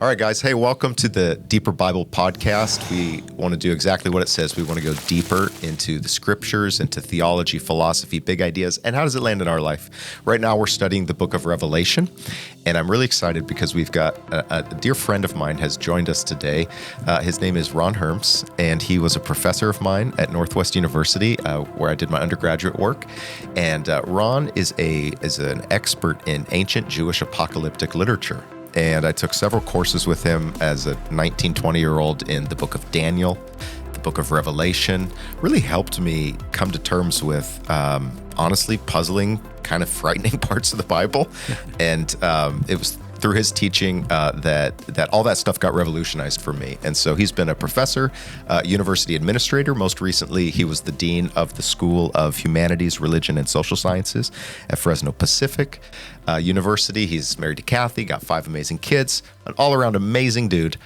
All right, guys. Hey, welcome to the Deeper Bible Podcast. We want to do exactly what it says. We want to go deeper into the scriptures, into theology, philosophy, big ideas, and how does it land in our life? Right now, we're studying the book of Revelation, and I'm really excited because we've got a dear friend of mine has joined us today. His name is Ron Herms, and he was a professor of mine at Northwest University, where I did my undergraduate work. And Ron is an expert in ancient Jewish apocalyptic literature. And I took several courses with him as a 19, 20-year-old in the book of Daniel, the book of Revelation. Really helped me come to terms with, honestly, puzzling, kind of frightening parts of the Bible. And it was through his teaching that all that stuff got revolutionized for me. And so he's been a professor, university administrator. Most recently, he was the dean of the School of Humanities, Religion, and Social Sciences at Fresno Pacific University. He's married to Kathy, got 5 amazing kids, an all-around amazing dude.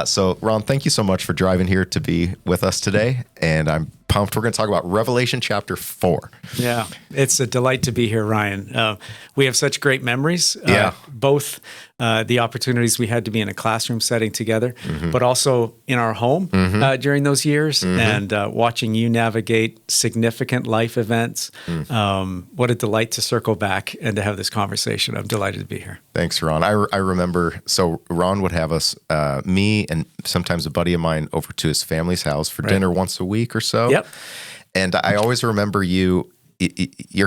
So Ron, thank you so much for driving here to be with us today. And I'm pumped. We're going to talk about Revelation chapter 4. Yeah, it's a delight to be here, Ryan. We have such great memories, both the opportunities we had to be in a classroom setting together, but also in our home during those years, and watching you navigate significant life events. What a delight to circle back and to have this conversation. I'm delighted to be here. Thanks, Ron. I remember, so Ron would have us, me and sometimes a buddy of mine, over to his family's house for dinner once a week or so. Yep. And I always remember your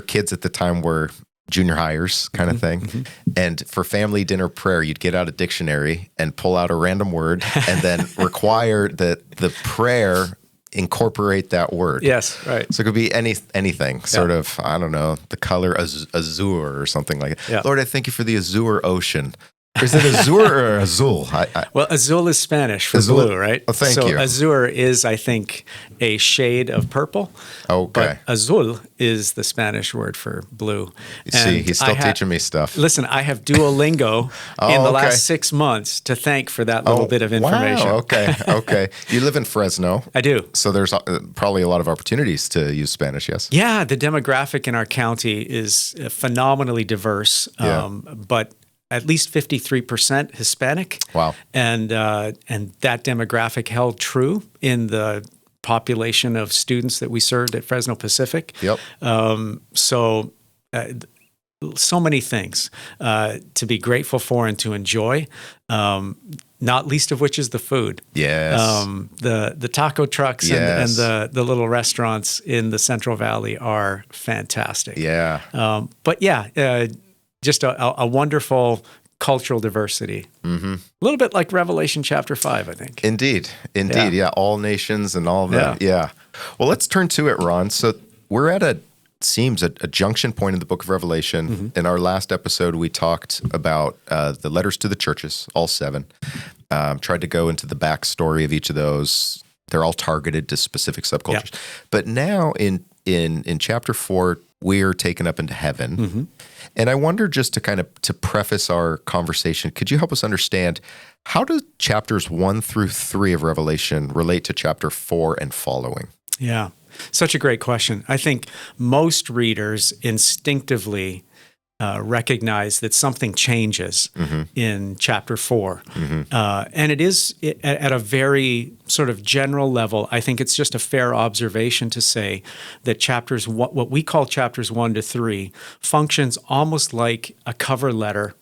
kids at the time were junior hires kind of thing. And for family dinner prayer, you'd get out a dictionary and pull out a random word and then require that the prayer incorporate that word. Yes, right. So it could be anything, sort of, I don't know, the color azure or something like that. Yeah. Lord, I thank you for the azure ocean. Is it azure or azul? Well, azul is Spanish for blue, right? Oh, thank you. So azure is, I think, a shade of purple. Okay. But azul is the Spanish word for blue. See, he's still teaching me stuff. Listen, I have Duolingo in the last 6 months to thank for that little bit of information. Wow, okay. You live in Fresno. I do. So there's probably a lot of opportunities to use Spanish, yes? Yeah, the demographic in our county is phenomenally diverse, but at least 53% Hispanic. Wow. And that demographic held true in the population of students that we served at Fresno Pacific. Yep. So many things to be grateful for and to enjoy, not least of which is the food. Yes. The taco trucks and the little restaurants in the Central Valley are fantastic. Yeah. Just a wonderful cultural diversity. A little bit like Revelation chapter 5, I think. Indeed. Yeah. All nations and all that. Yeah. Well, let's turn to it, Ron. So we're at a junction point in the book of Revelation. In our last episode, we talked about the letters to the churches, all 7. Tried to go into the backstory of each of those. They're all targeted to specific subcultures. Yeah. But now in chapter 4, we're taken up into heaven. And I wonder, just to preface our conversation, could you help us understand, how do chapters 1 through 3 of Revelation relate to chapter 4 and following? Yeah, such a great question. I think most readers instinctively recognize that something changes in chapter 4. And it is at a very sort of general level. I think it's just a fair observation to say that what we call chapters 1 to 3 functions almost like a cover letter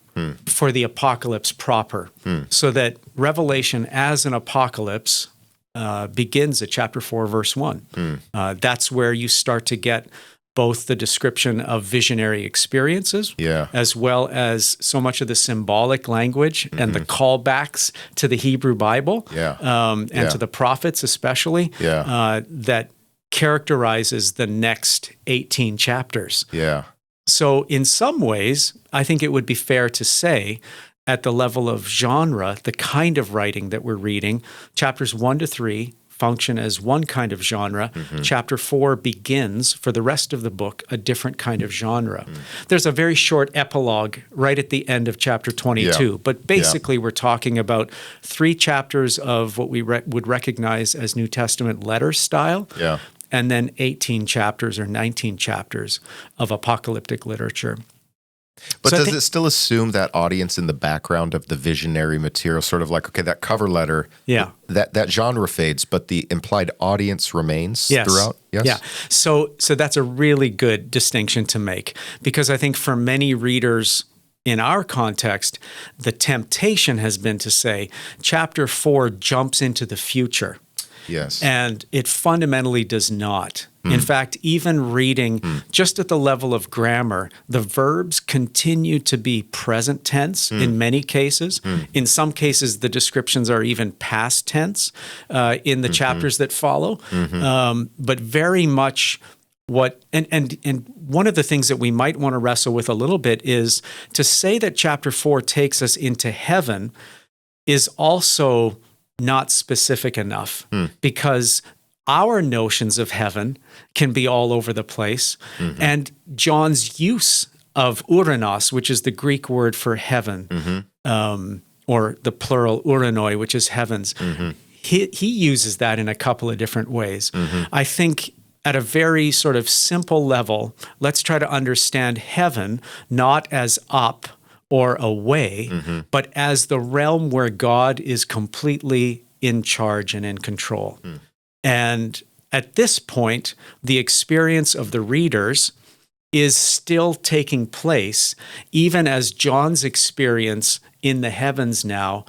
for the apocalypse proper. So that Revelation as an apocalypse begins at chapter 4, verse 1. That's where you start to get both the description of visionary experiences, as well as so much of the symbolic language and the callbacks to the Hebrew Bible, and to the prophets especially, that characterizes the next 18 chapters. So in some ways, I think it would be fair to say, at the level of genre, the kind of writing that we're reading, chapters 1 to 3 function as one kind of genre. Chapter 4 begins, for the rest of the book, a different kind of genre. There's a very short epilogue right at the end of chapter 22, but basically we're talking about 3 chapters of what we would recognize as New Testament letter style, and then 18 chapters or 19 chapters of apocalyptic literature. But So I does think- it still assume that audience in the background of the visionary material, sort of like, okay, that cover letter, Yeah. that genre fades, but the implied audience remains Yes. throughout? Yes? Yeah. So that's a really good distinction to make, because I think for many readers in our context, the temptation has been to say chapter 4 jumps into the future. Yes. And it fundamentally does not. In fact, even reading just at the level of grammar, the verbs continue to be present tense in many cases. In some cases, the descriptions are even past tense in the chapters that follow. But very much and one of the things that we might want to wrestle with a little bit is to say that chapter 4 takes us into heaven is also not specific enough, because our notions of heaven can be all over the place. And John's use of uranos, which is the Greek word for heaven, or the plural uranoi, which is heavens, he uses that in a couple of different ways. I think at a very sort of simple level, let's try to understand heaven not as up or away, but as the realm where God is completely in charge and in control. And at this point, the experience of the readers is still taking place, even as John's experience in the heavens now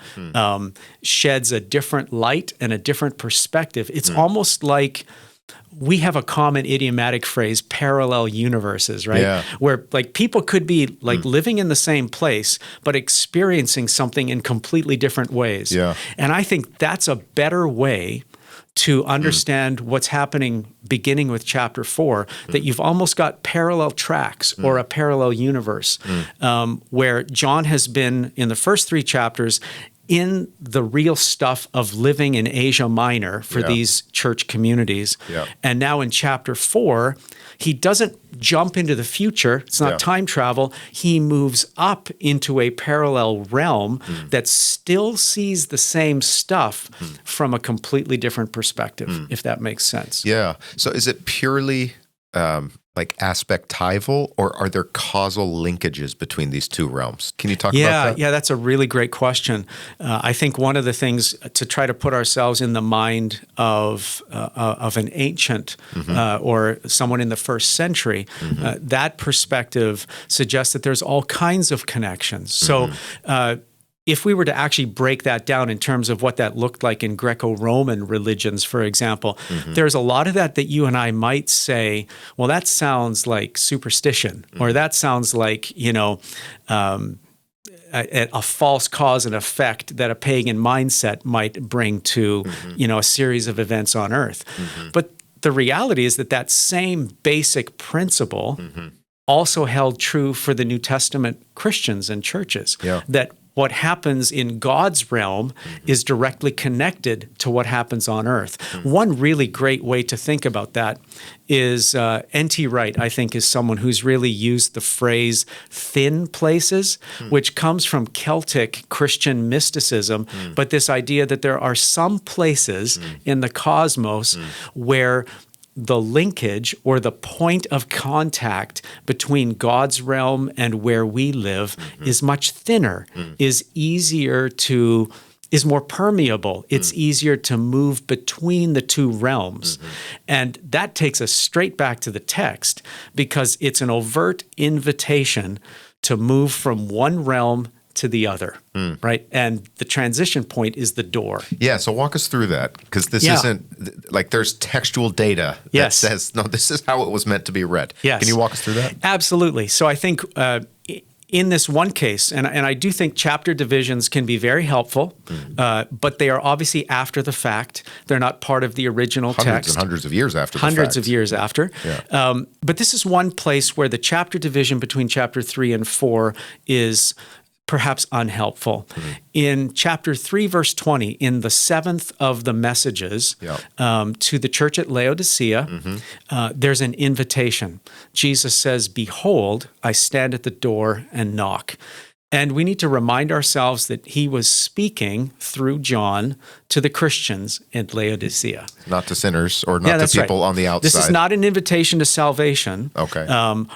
sheds a different light and a different perspective. It's almost like we have a common idiomatic phrase, parallel universes, right? Yeah. Where like people could be like living in the same place, but experiencing something in completely different ways. Yeah. And I think that's a better way to understand what's happening beginning with chapter 4, that you've almost got parallel tracks or a parallel universe where John has been in the first 3 chapters in the real stuff of living in Asia Minor for these church communities. Yeah. And now in chapter 4, he doesn't jump into the future. It's not time travel. He moves up into a parallel realm that still sees the same stuff from a completely different perspective, if that makes sense. Yeah. So is it purely like aspectival, or are there causal linkages between these two realms? Can you talk about that? Yeah, that's a really great question. I think one of the things to try to put ourselves in the mind of an ancient or someone in the first century, that perspective suggests that there's all kinds of connections. So if we were to actually break that down in terms of what that looked like in Greco-Roman religions, for example, there's a lot of that you and I might say, well, that sounds like superstition, or that sounds like, a false cause and effect that a pagan mindset might bring to, a series of events on earth. But the reality is that same basic principle also held true for the New Testament Christians and churches, that what happens in God's realm is directly connected to what happens on earth. One really great way to think about that is N.T. Wright, I think, is someone who's really used the phrase thin places, which comes from Celtic Christian mysticism, but this idea that there are some places in the cosmos where the linkage or the point of contact between God's realm and where we live is much thinner, is more permeable. It's easier to move between the two realms. And that takes us straight back to the text, because it's an overt invitation to move from one realm to the other, right? And the transition point is the door. Yeah, so walk us through that, because this isn't, like, there's textual data that says, no, this is how it was meant to be read. Yes. Can you walk us through that? Absolutely. So I think in this one case, and I do think chapter divisions can be very helpful, but they are obviously after the fact. They're not part of the original text. Hundreds and hundreds of years after the fact. Hundreds of years after. Yeah. But this is one place where the chapter division between chapter 3 and 4 is perhaps unhelpful. In chapter 3, verse 20, in the 7th of the messages to the church at Laodicea, there's an invitation. Jesus says, "Behold, I stand at the door and knock." And we need to remind ourselves that he was speaking through John to the Christians at Laodicea. Not to sinners, or not to people on the outside. This is not an invitation to salvation. Okay.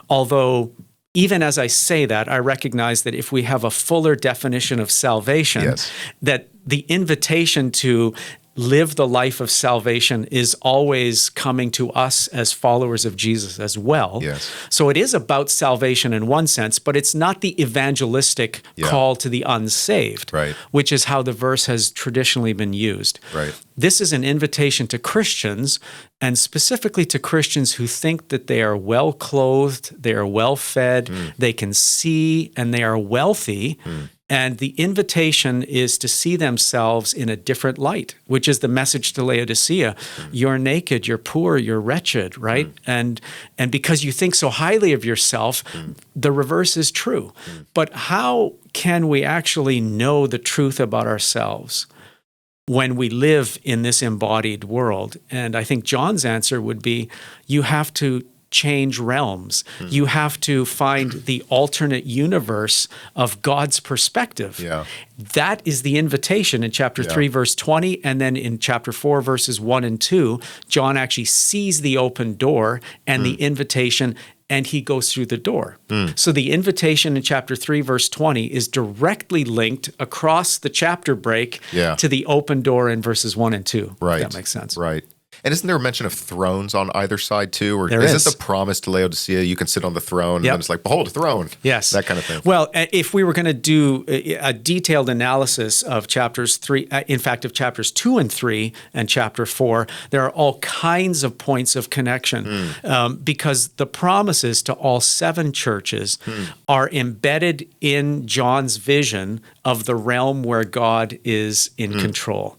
Although even as I say that, I recognize that if we have a fuller definition of salvation, Yes. that the invitation to live the life of salvation is always coming to us as followers of Jesus as well. Yes. So it is about salvation in one sense, but it's not the evangelistic call to the unsaved, Right. which is how the verse has traditionally been used. Right. This is an invitation to Christians, and specifically to Christians who think that they are well clothed, they are well fed, they can see, and they are wealthy. And the invitation is to see themselves in a different light, which is the message to Laodicea. You're naked, you're poor, you're wretched, right? And because you think so highly of yourself, the reverse is true. But how can we actually know the truth about ourselves when we live in this embodied world? And I think John's answer would be, you have to change realms. You have to find the alternate universe of God's perspective. Yeah. That is the invitation in chapter 3, verse 20. And then in chapter 4, verses 1 and 2, John actually sees the open door and the invitation, and he goes through the door. So the invitation in chapter 3, verse 20 is directly linked across the chapter break to the open door in verses 1 and 2. Right. If that makes sense. Right. And isn't there a mention of thrones on either side too? Or There is is. it the promise to Laodicea, you can sit on the throne, and then it's like, behold, a throne. Yes. That kind of thing. Well, if we were going to do a detailed analysis of chapters 3, in fact, of chapters 2 and 3 and chapter 4, there are all kinds of points of connection because the promises to all 7 churches are embedded in John's vision of the realm where God is in control.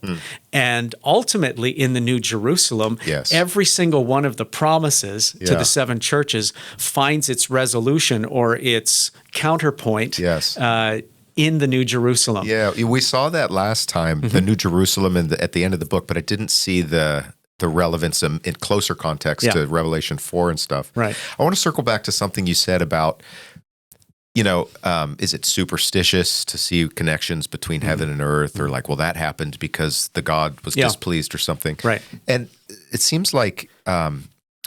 And ultimately, in the New Jerusalem, every single one of the promises to the 7 churches finds its resolution or its counterpoint in the New Jerusalem. Yeah, we saw that last time, the New Jerusalem at the end of the book, but I didn't see the relevance in closer context to Revelation 4 and stuff. Right. I want to circle back to something you said about, is it superstitious to see connections between heaven and earth, or like, well, that happened because the God was displeased or something. Right. And it seems like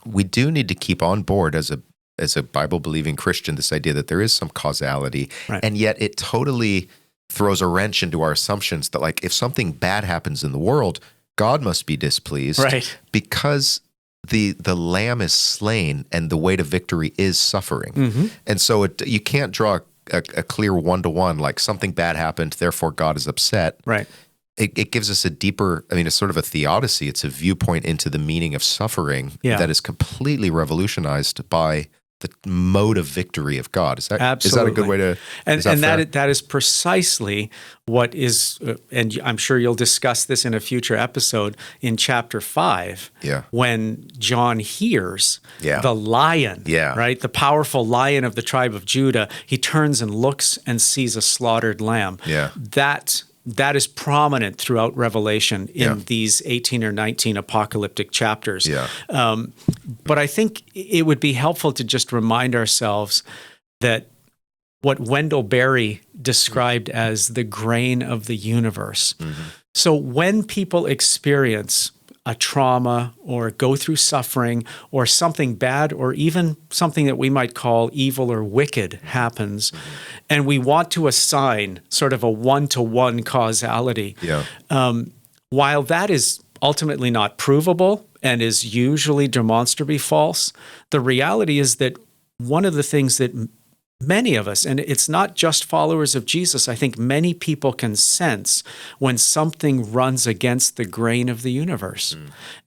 we do need to keep on board as a Bible-believing Christian this idea that there is some causality, and yet it totally throws a wrench into our assumptions that, like, if something bad happens in the world, God must be displeased because the lamb is slain and the way to victory is suffering. And so you can't draw a clear one-to-one, like something bad happened, therefore God is upset. Right. It gives us a deeper, it's sort of a theodicy. It's a viewpoint into the meaning of suffering that is completely revolutionized by the mode of victory of God. Is that a good way to? And that is precisely what is, and I'm sure you'll discuss this in a future episode in chapter 5. When John hears the lion, right, the powerful lion of the tribe of Judah, he turns and looks and sees a slaughtered lamb. That is prominent throughout Revelation in these 18 or 19 apocalyptic chapters. But I think it would be helpful to just remind ourselves that what Wendell Berry described as the grain of the universe. So when people experience a trauma or go through suffering or something bad or even something that we might call evil or wicked happens, and we want to assign sort of a one-to-one causality, while that is ultimately not provable and is usually demonstrably false, the reality is that one of the things that many of us, and it's not just followers of Jesus, I think many people can sense when something runs against the grain of the universe.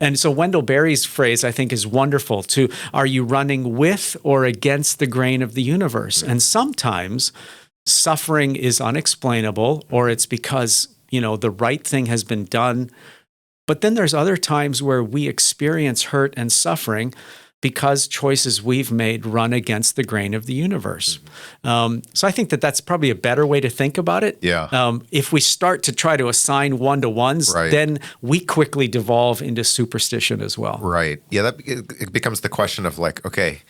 And so Wendell Berry's phrase, I think, is wonderful too. Are you running with or against the grain of the universe? And sometimes suffering is unexplainable, or it's because, the right thing has been done. But then there's other times where we experience hurt and suffering because choices we've made run against the grain of the universe. So I think that's probably a better way to think about it. If we start to try to assign one-to-ones, then we quickly devolve into superstition as well. Right. Yeah, it becomes the question of like, okay,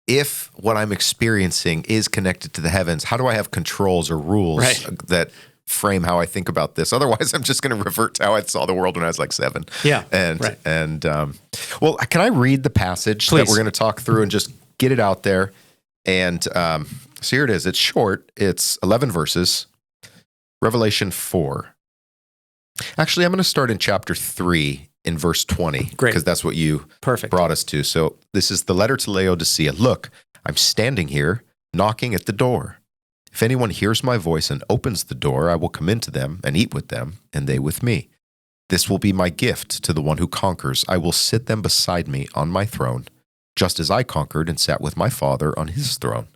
if what I'm experiencing is connected to the heavens, how do I have controls or rules that frame how I think about this? Otherwise, I'm just going to revert to how I saw the world when I was like 7. Well, can I read the passage that we're going to talk through and just get it out there? And so here it is. It's short. It's 11 verses. Revelation 4. Actually, I'm going to start in chapter 3 in verse 20. Great. Because that's what you Perfect. brought us to. So this is the letter to Laodicea. Look, I'm standing here, knocking at the door. If anyone hears my voice and opens the door, I will come into them and eat with them, and they with me. This will be my gift to the one who conquers. I will sit them beside me on my throne, just as I conquered and sat with my Father on his throne.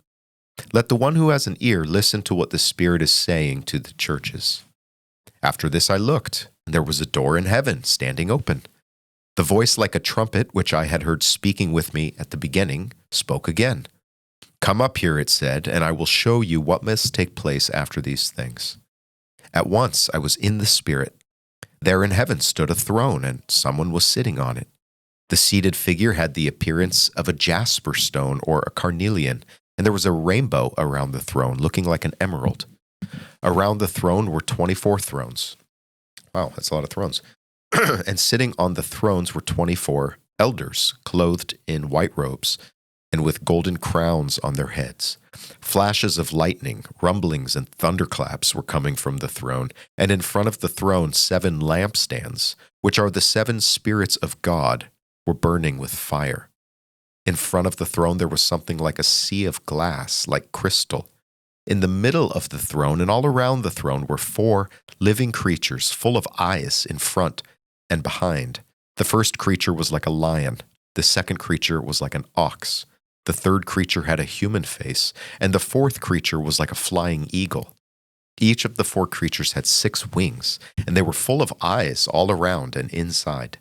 Let the one who has an ear listen to what the Spirit is saying to the churches. After this I looked, and there was a door in heaven standing open. The voice like a trumpet, which I had heard speaking with me at the beginning, spoke again. Come up here, it said, and I will show you what must take place after these things. At once I was in the Spirit. There in heaven stood a throne, and someone was sitting on it. The seated figure had the appearance of a jasper stone or a carnelian, and there was a rainbow around the throne, looking like an emerald. Around the throne were 24 thrones. Wow, that's a lot of thrones. And sitting on the thrones were 24 elders, clothed in white robes, and with golden crowns on their heads. Flashes of lightning, rumblings, and thunderclaps were coming from the throne, and in front of the throne 7 lampstands, which are the 7 spirits of God, were burning with fire. In front of the throne there was something like a sea of glass, like crystal. In the middle of the throne and all around the throne were 4 living creatures, full of eyes in front and behind. The first creature was like a lion. The second creature was like an ox. The third creature had a human face, and the fourth creature was like a flying eagle. Each of the 4 creatures had 6 wings, and they were full of eyes all around and inside.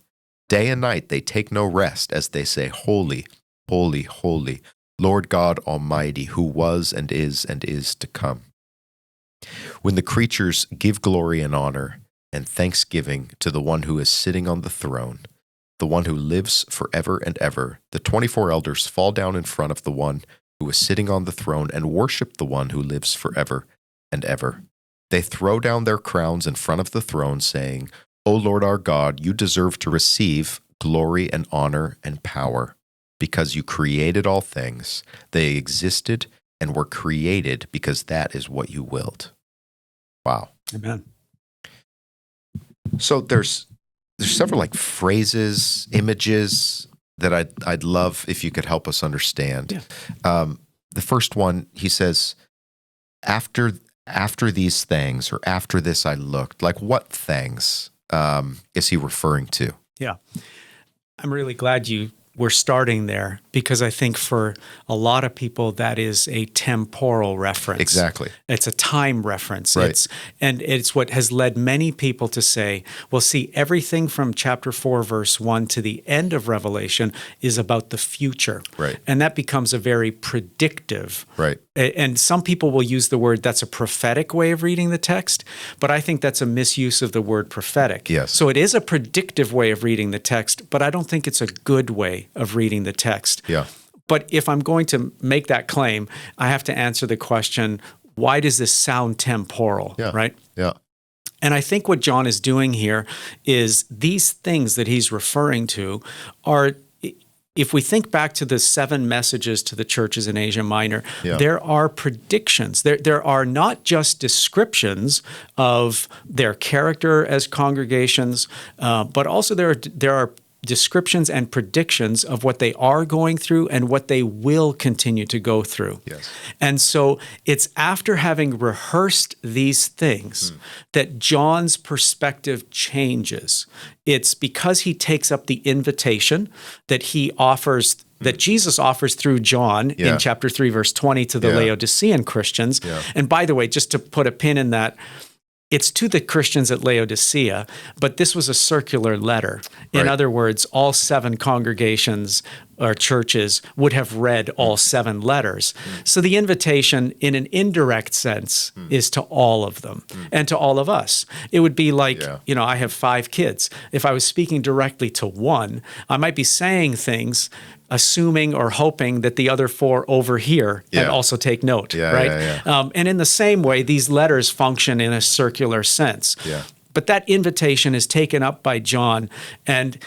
Day and night they take no rest as they say, Holy, holy, holy, Lord God Almighty, who was and is to come. When the creatures give glory and honor and thanksgiving to the one who is sitting on the throne, the one who lives forever and ever, the 24 elders fall down in front of the one who is sitting on the throne and worship the one who lives forever and ever. They throw down their crowns in front of the throne, saying, O Lord our God, you deserve to receive glory and honor and power, because you created all things. They existed and were created because that is what you willed. Wow. Amen. So there's several like phrases, images that I'd love if you could help us understand. Yeah. The first one, he says, after these things, or after this I looked. Like, what things is he referring to? Yeah. I'm really glad you were starting there, because I think for a lot of people that is a temporal reference. Exactly. It's a time reference. Right. It's what has led many people to say, well, see, everything from chapter 4, verse 1 to the end of Revelation is about the future. Right. And that becomes a very predictive. Right. And some people will use the word, that's a prophetic way of reading the text, but I think that's a misuse of the word prophetic. Yes. So it is a predictive way of reading the text, but I don't think it's a good way of reading the text. Yeah. But if I'm going to make that claim, I have to answer the question, why does this sound temporal, right? Yeah. And I think what John is doing here is these things that he's referring to are, if we think back to the 7 messages to the churches in Asia Minor, there are predictions. There are not just descriptions of their character as congregations, but also there are descriptions and predictions of what they are going through and what they will continue to go through. Yes. And so it's after having rehearsed these things that John's perspective changes. It's because he takes up the invitation that he offers, that Jesus offers through John in chapter 3, verse 20 to the Laodicean Christians. Yeah. And by the way, just to put a pin in that, it's to the Christians at Laodicea, but this was a circular letter. In other words, all 7 congregations or churches would have read all 7 letters. So the invitation, in an indirect sense, is to all of them and to all of us. It would be like, I have 5 kids. If I was speaking directly to one, I might be saying things assuming or hoping that the other 4 overhear and also take note, right? And in the same way, these letters function in a circular sense. But that invitation is taken up by John, and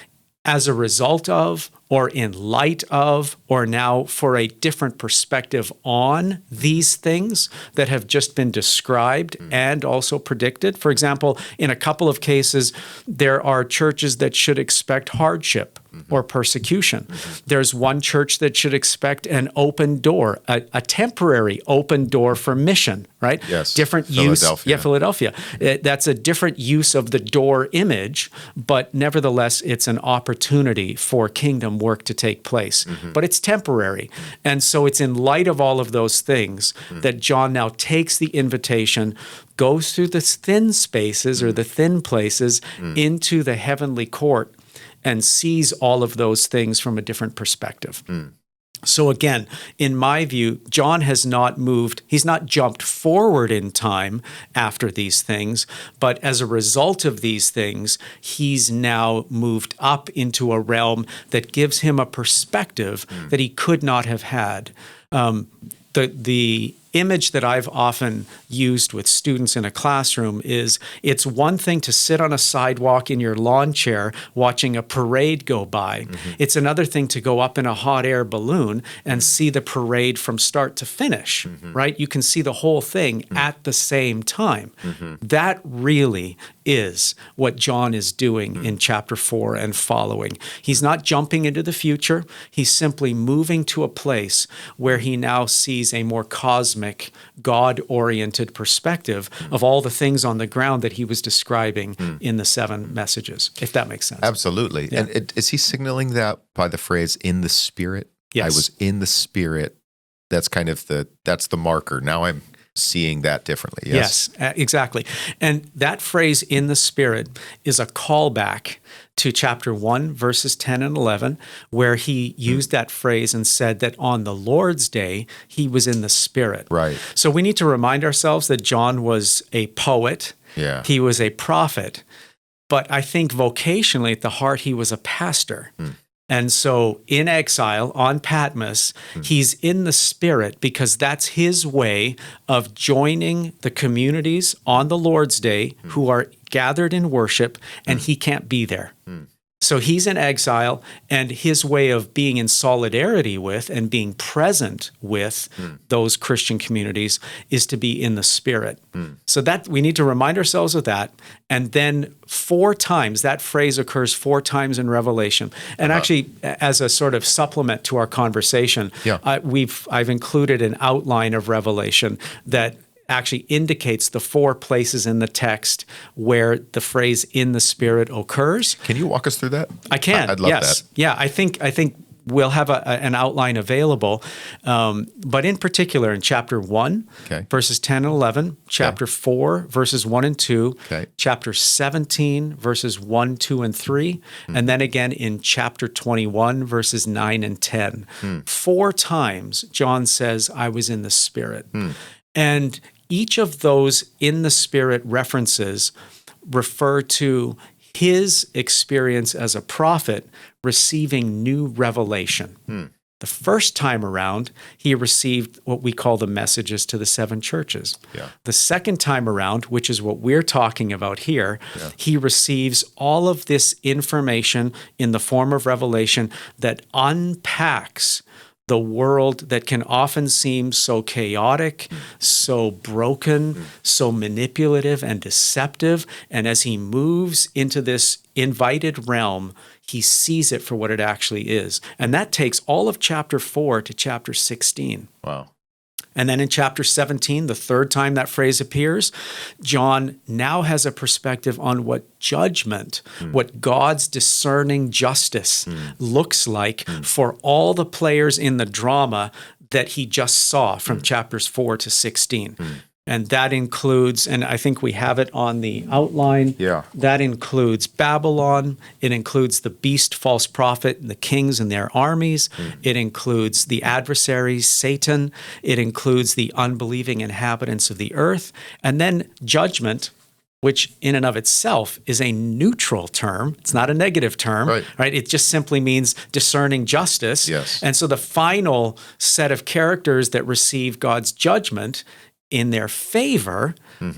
as a result of, or in light of, or now for a different perspective on these things that have just been described and also predicted. For example, in a couple of cases, there are churches that should expect hardship or persecution. There's one church that should expect an open door, a temporary open door for mission, right? Yes. Different Philadelphia. use. Yeah, Philadelphia. That's a different use of the door image, but nevertheless, it's an opportunity for kingdom work to take place. But it's temporary. And so it's in light of all of those things that John now takes the invitation, goes through the thin spaces or the thin places into the heavenly court, and sees all of those things from a different perspective. So again, in my view, John has not moved, he's not jumped forward in time after these things, but as a result of these things, he's now moved up into a realm that gives him a perspective that he could not have had. The image that I've often used with students in a classroom is it's one thing to sit on a sidewalk in your lawn chair watching a parade go by. It's another thing to go up in a hot air balloon and see the parade from start to finish, right? You can see the whole thing at the same time. That really is what John is doing in chapter 4 and following. He's not jumping into the future. He's simply moving to a place where he now sees a more cosmic, God-oriented perspective of all the things on the ground that he was describing in the 7 messages, if that makes sense. Absolutely. Yeah. And is he signaling that by the phrase "in the Spirit"? Yes. I was in the Spirit. That's kind of that's the marker. Now I'm seeing that differently. Yes, exactly. And that phrase "in the Spirit" is a callback to chapter 1, verses 10 and 11, where he used that phrase and said that on the Lord's day, he was in the Spirit. Right. So we need to remind ourselves that John was a poet. Yeah. He was a prophet. But I think vocationally at the heart, he was a pastor. And so in exile on Patmos, he's in the Spirit because that's his way of joining the communities on the Lord's Day who are gathered in worship, and he can't be there. So he's in exile, and his way of being in solidarity with and being present with those Christian communities is to be in the Spirit. So that we need to remind ourselves of that. And then 4 times, that phrase occurs 4 times in Revelation. And actually, as a sort of supplement to our conversation, I've included an outline of Revelation that actually indicates the 4 places in the text where the phrase "in the Spirit" occurs. Can you walk us through that? I can. I'd love yes. that. Yeah, I think we'll have an outline available. But in particular, in chapter 1, verses 10 and 11, chapter 4, verses 1 and 2, chapter 17, verses 1, 2, and 3, and then again in chapter 21, verses 9 and 10. 4 times, John says, "I was in the Spirit." And each of those "in the Spirit" references refer to his experience as a prophet receiving new revelation. The first time around, he received what we call the messages to the 7 churches. The second time around, which is what we're talking about here, he receives all of this information in the form of revelation that unpacks the world that can often seem so chaotic, so broken, so manipulative and deceptive. And as he moves into this invited realm, he sees it for what it actually is. And that takes all of chapter 4 to chapter 16. Wow. And then in chapter 17, the third time that phrase appears, John now has a perspective on what judgment, what God's discerning justice looks like for all the players in the drama that he just saw from chapters 4 to 16. And that includes, and I think we have it on the outline, that includes Babylon, it includes the beast, false prophet, and the kings and their armies, it includes the adversaries, Satan, it includes the unbelieving inhabitants of the earth, and then judgment, which in and of itself is a neutral term. It's not a negative term, right? It just simply means discerning justice. And so the final set of characters that receive God's judgment in their favor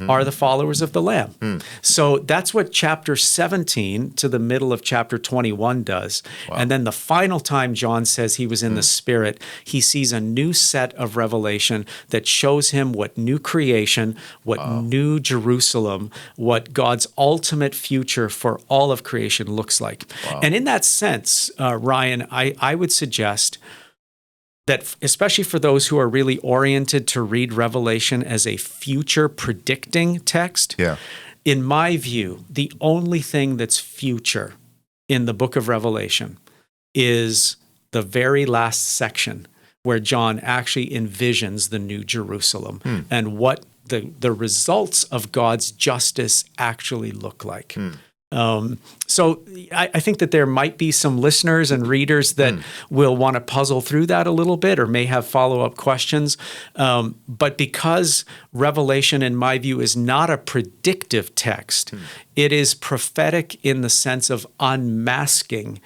are the followers of the Lamb. So that's what chapter 17 to the middle of chapter 21 does. Wow. And then the final time John says he was in the Spirit, he sees a new set of revelation that shows him what new creation, what new Jerusalem, what God's ultimate future for all of creation looks like. Wow. And in that sense, Ryan, I would suggest that especially for those who are really oriented to read Revelation as a future predicting text, in my view, the only thing that's future in the book of Revelation is the very last section where John actually envisions the new Jerusalem and what the results of God's justice actually look like. So I think that there might be some listeners and readers that will want to puzzle through that a little bit or may have follow-up questions. But because Revelation, in my view, is not a predictive text, it is prophetic in the sense of unmasking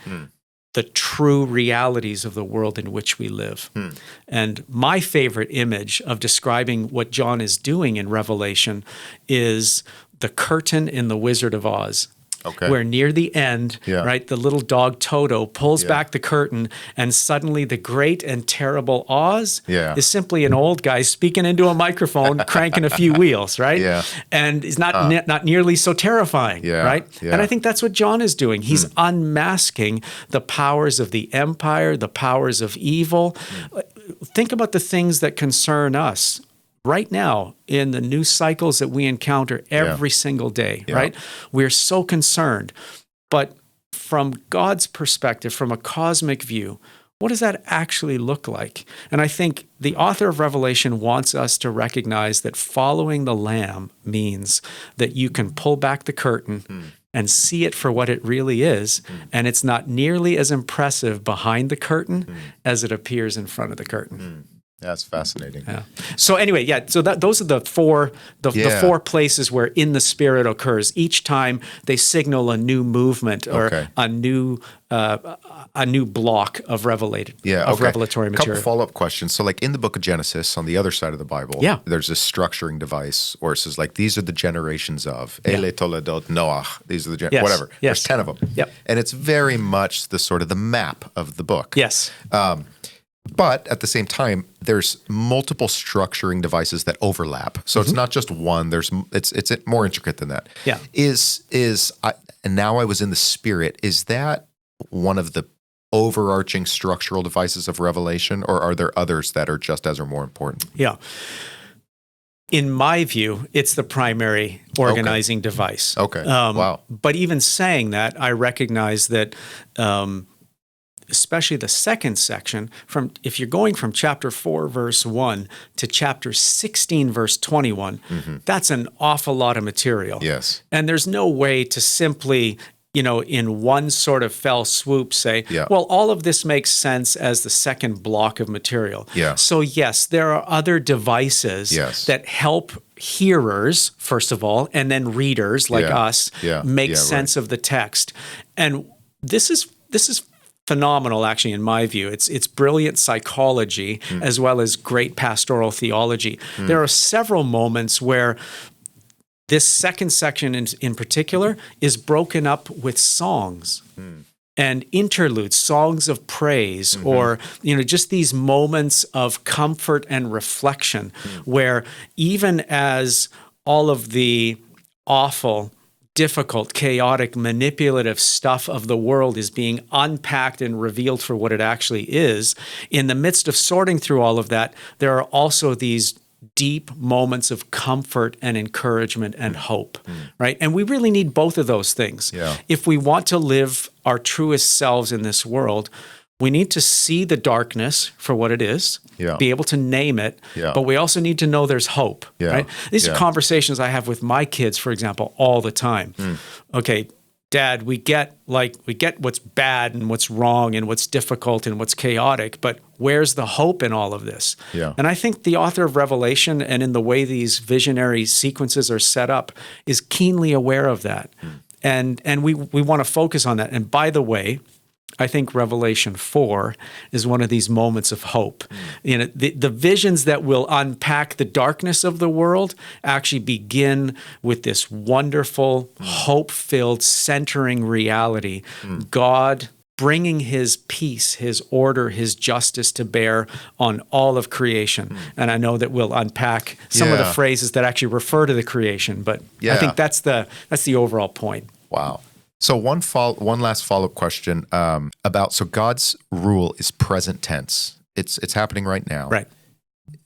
the true realities of the world in which we live. And my favorite image of describing what John is doing in Revelation is the curtain in The Wizard of Oz. Where near the end, right, the little dog Toto pulls back the curtain, and suddenly the great and terrible Oz is simply an old guy speaking into a microphone, cranking a few wheels, right? And is not nearly so terrifying, right? And I think that's what John is doing. He's unmasking the powers of the empire, the powers of evil. Think about the things that concern us right now in the news cycles that we encounter every single day, right? We're so concerned. But from God's perspective, from a cosmic view, what does that actually look like? And I think the author of Revelation wants us to recognize that following the Lamb means that you can pull back the curtain and see it for what it really is, and it's not nearly as impressive behind the curtain as it appears in front of the curtain. That's fascinating. So anyway, so those are the four places where in the Spirit occurs. Each time they signal a new movement or a new block of revelatory material. A couple follow-up questions. So like in the book of Genesis, on the other side of the Bible, there's this structuring device where it says like, these are the generations of Ele Toledot Noach. These are the whatever. There's 10 of them. And it's very much the sort of the map of the book. But at the same time, there's multiple structuring devices that overlap. So it's not just one. It's more intricate than that. And now I was in the Spirit. Is that one of the overarching structural devices of Revelation, or are there others that are just as or more important? In my view, it's the primary organizing device. Wow. But even saying that, I recognize that especially the second section, if you're going from chapter 4, verse 1 to chapter 16, verse 21, that's an awful lot of material. And there's no way to simply, in one sort of fell swoop say, well, all of this makes sense as the second block of material. So yes, there are other devices that help hearers, first of all, and then readers like us make sense of the text. And this is phenomenal, actually, in my view. It's brilliant psychology as well as great pastoral theology. There are several moments where this second section in particular is broken up with songs and interludes, songs of praise, or just these moments of comfort and reflection where even as all of the awful, difficult, chaotic, manipulative stuff of the world is being unpacked and revealed for what it actually is, in the midst of sorting through all of that, there are also these deep moments of comfort and encouragement and hope, right? And we really need both of those things. If we want to live our truest selves in this world, we need to see the darkness for what it is, be able to name it, but we also need to know there's hope, right? These are conversations I have with my kids, for example, all the time. Okay, Dad, we get what's bad and what's wrong and what's difficult and what's chaotic, but where's the hope in all of this? And I think the author of Revelation, and in the way these visionary sequences are set up, is keenly aware of that. And we want to focus on that. And by the way, I think Revelation 4 is one of these moments of hope. You know, the visions that will unpack the darkness of the world actually begin with this wonderful, hope-filled, centering reality. God bringing his peace, his order, his justice to bear on all of creation. And I know that we'll unpack some of the phrases that actually refer to the creation, but I think that's the overall point. Wow. So one last follow-up question about, so God's rule is present tense. It's happening right now. Right.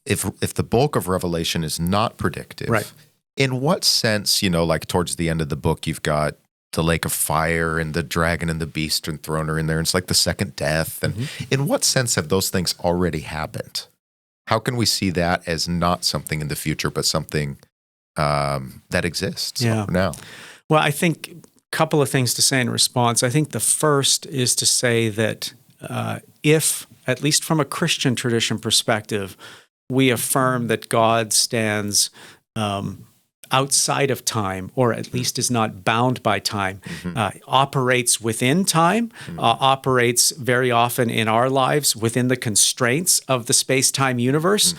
If the bulk of Revelation is not predictive, right. In what sense, like towards the end of the book, you've got the lake of fire and the dragon and the beast and throne are in there, and it's like the second death. And in what sense have those things already happened? How can we see that as not something in the future, but something that exists now? Well, I think couple of things to say in response. I think the first is to say that if, at least from a Christian tradition perspective, we affirm that God stands outside of time, or at least is not bound by time, operates within time, operates very often in our lives within the constraints of the space-time universe.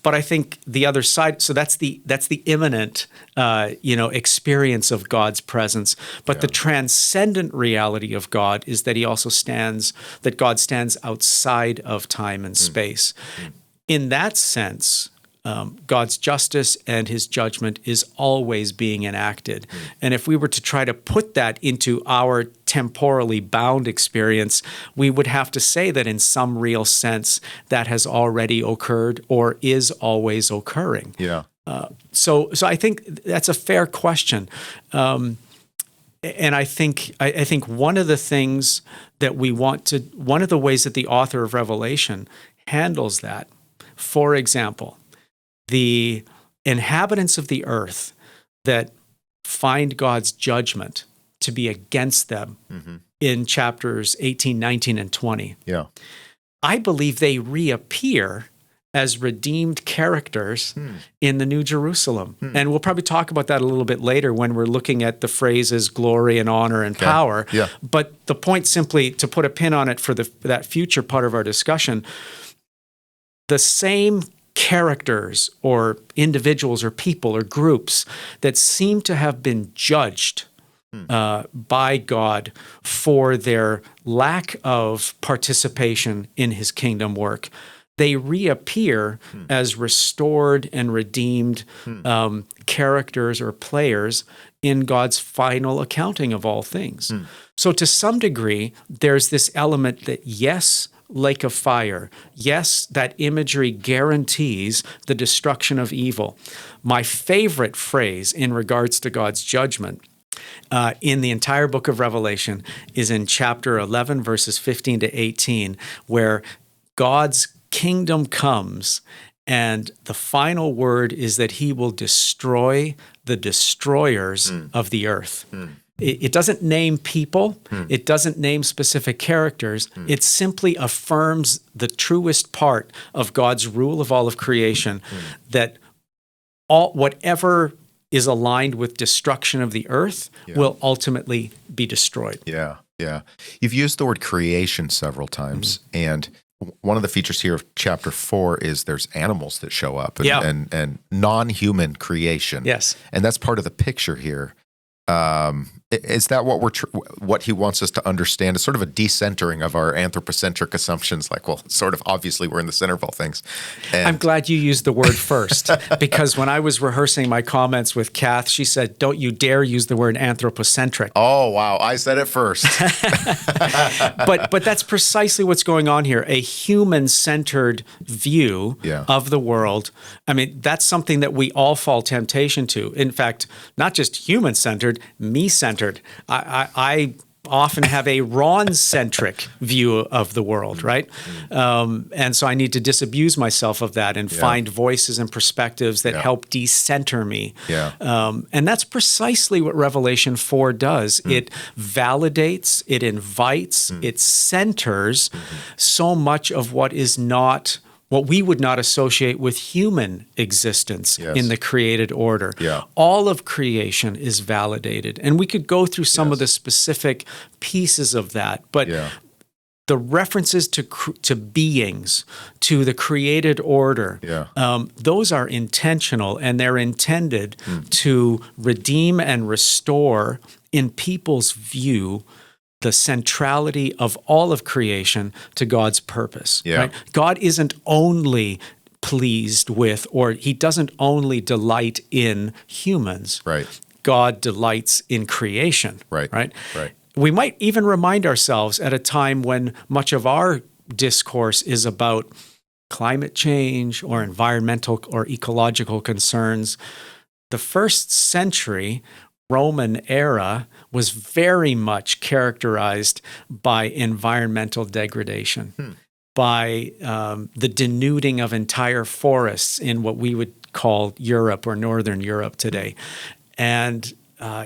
But I think the other side, so that's the immanent, experience of God's presence. But the transcendent reality of God is that that God stands outside of time and space. In that sense, God's justice and his judgment is always being enacted. And if we were to try to put that into our temporally bound experience, we would have to say that in some real sense that has already occurred or is always occurring. Yeah. So I think that's a fair question. And I think one of the things that one of the ways that the author of Revelation handles that, for example, the inhabitants of the earth that find God's judgment to be against them in chapters 18, 19, and 20. Yeah. I believe they reappear as redeemed characters in the New Jerusalem. And we'll probably talk about that a little bit later when we're looking at the phrases glory and honor and power. Yeah. But the point, simply to put a pin on it for that future part of our discussion, the same characters or individuals or people or groups that seem to have been judged by God for their lack of participation in his kingdom work, they reappear as restored and redeemed characters or players in God's final accounting of all things. So to some degree, there's this element that, yes, lake of fire. Yes, that imagery guarantees the destruction of evil. My favorite phrase in regards to God's judgment in the entire book of Revelation is in chapter 11, verses 15 to 18, where God's kingdom comes and the final word is that he will destroy the destroyers of the earth. It doesn't name people. It doesn't name specific characters. It simply affirms the truest part of God's rule of all of creation, that whatever is aligned with destruction of the earth will ultimately be destroyed. Yeah. You've used the word creation several times, and one of the features here of chapter 4 is there's animals that show up and non-human creation. Yes. And that's part of the picture here. Is that what he wants us to understand? It's sort of a decentering of our anthropocentric assumptions, like, well, sort of obviously we're in the center of all things. And I'm glad you used the word first, because when I was rehearsing my comments with Kath, she said, don't you dare use the word anthropocentric. Oh, wow. I said it first. But that's precisely what's going on here, a human-centered view of the world. I mean, that's something that we all fall temptation to. In fact, not just human-centered, me-centered. I often have a Ron-centric view of the world, right? And so I need to disabuse myself of that and find voices and perspectives that help decenter me. And that's precisely what Revelation 4 does. It validates, it invites, it centers so much of what is not what we would not associate with human existence in the created order. All of creation is validated. And we could go through some of the specific pieces of that. But the references to beings, to the created order, those are intentional, and they're intended to redeem and restore in people's view the centrality of all of creation to God's purpose. Yeah. Right? God isn't only pleased with, or he doesn't only delight in humans. Right. God delights in creation. Right. Right. Right. We might even remind ourselves at a time when much of our discourse is about climate change or environmental or ecological concerns. The first century Roman era was very much characterized by environmental degradation, by the denuding of entire forests in what we would call Europe or Northern Europe today, and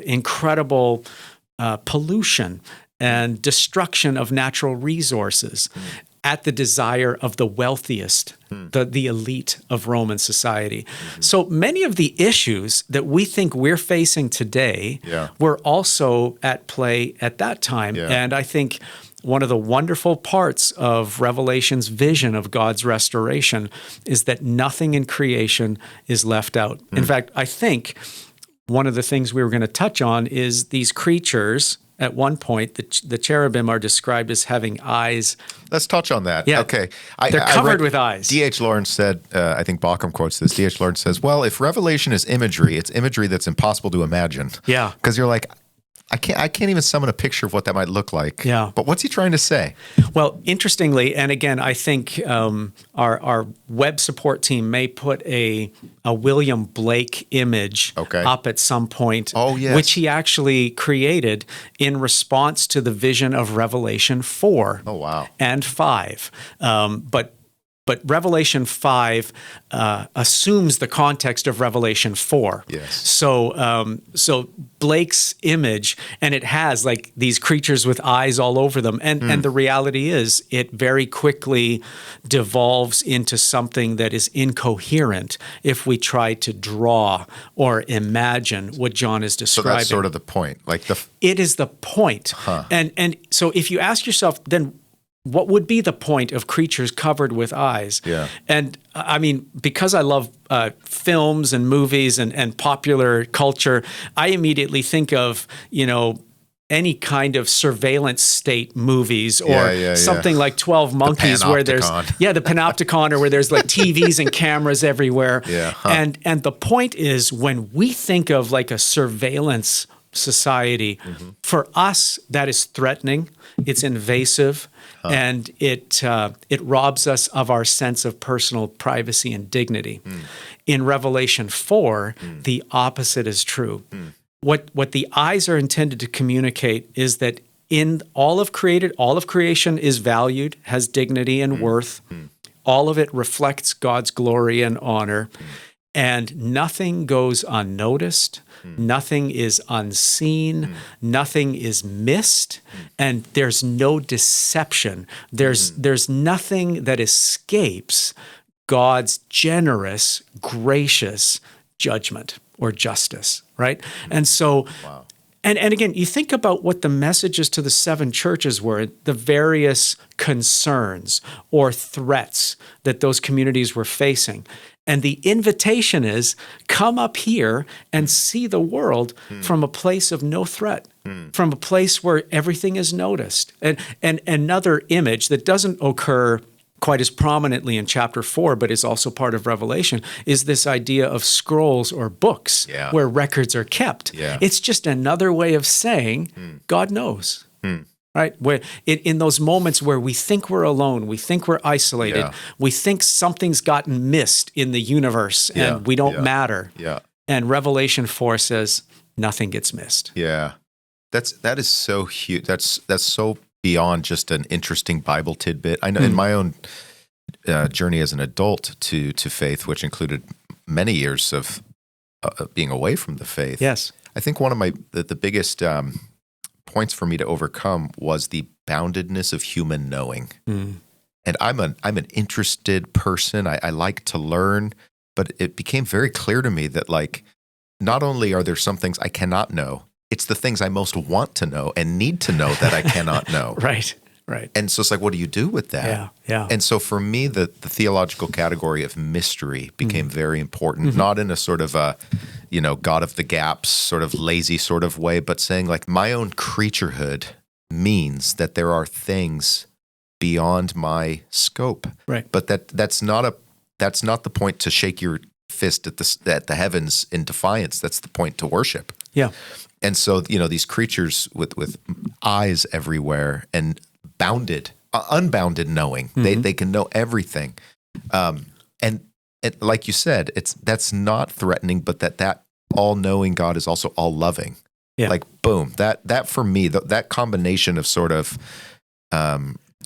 incredible pollution and destruction of natural resources at the desire of the wealthiest, the elite of Roman society. So many of the issues that we think we're facing today were also at play at that time. And I think one of the wonderful parts of Revelation's vision of God's restoration is that nothing in creation is left out. In fact, I think one of the things we were going to touch on is these creatures. At one point, the cherubim are described as having eyes. Let's touch on that. Yeah. Okay. They're covered with eyes. D.H. Lawrence said, I think Bauckham quotes this, D.H. Lawrence says, well, if Revelation is imagery, it's imagery that's impossible to imagine. Yeah. Because you're like, I can't even summon a picture of what that might look like. Yeah. But what's he trying to say? Well, interestingly, and again, I think our web support team may put a William Blake image up at some point, which he actually created in response to the vision of Revelation 4 and 5. But Revelation 5 assumes the context of Revelation 4. Yes. So Blake's image, and it has like these creatures with eyes all over them. And the reality is it very quickly devolves into something that is incoherent if we try to draw or imagine what John is describing. So that's sort of the point. It is the point. And so if you ask yourself, then what would be the point of creatures covered with eyes? Yeah. And I mean, because I love films and movies and popular culture, I immediately think of, any kind of surveillance state movies or something like 12 Monkeys where there's the Panopticon, or where there's like TVs and cameras everywhere. And the point is, when we think of like a surveillance society, for us that is threatening, it's invasive, and it robs us of our sense of personal privacy and dignity. In Revelation 4, the opposite is true. What the eyes are intended to communicate is that in all of creation is valued, has dignity and worth. All of it reflects God's glory and honor, and nothing goes unnoticed. Nothing is unseen, nothing is missed, and there's no deception. There's nothing that escapes God's generous, gracious judgment or justice, right? And so, and again, you think about what the messages to the 7 churches were, the various concerns or threats that those communities were facing. And the invitation is, come up here and see the world from a place of no threat, from a place where everything is noticed. And another image that doesn't occur quite as prominently in chapter 4, but is also part of Revelation, is this idea of scrolls or books where records are kept. It's just another way of saying God knows. Right? Where in those moments where we think we're alone, we think we're isolated, we think something's gotten missed in the universe and we don't matter. And Revelation 4 says nothing gets missed. That is so huge. That's so beyond just an interesting Bible tidbit. I know in my own journey as an adult to faith, which included many years of being away from the faith. Yes. I think one of the biggest points for me to overcome was the boundedness of human knowing. And I'm an interested person. I like to learn, but it became very clear to me that like, not only are there some things I cannot know, it's the things I most want to know and need to know that I cannot know. Right. Right. And so it's like, what do you do with that? Yeah. Yeah. And so for me, the theological category of mystery became very important, not in a sort of a, God of the gaps, sort of lazy sort of way, but saying like my own creaturehood means that there are things beyond my scope. Right. But that's not the point to shake your fist at the heavens in defiance. That's the point to worship. Yeah. And so, these creatures with eyes everywhere and unbounded knowing, they can know everything. And like you said, that's not threatening, but that all-knowing God is also all-loving. Yeah. Like, boom, that for me, that combination of sort of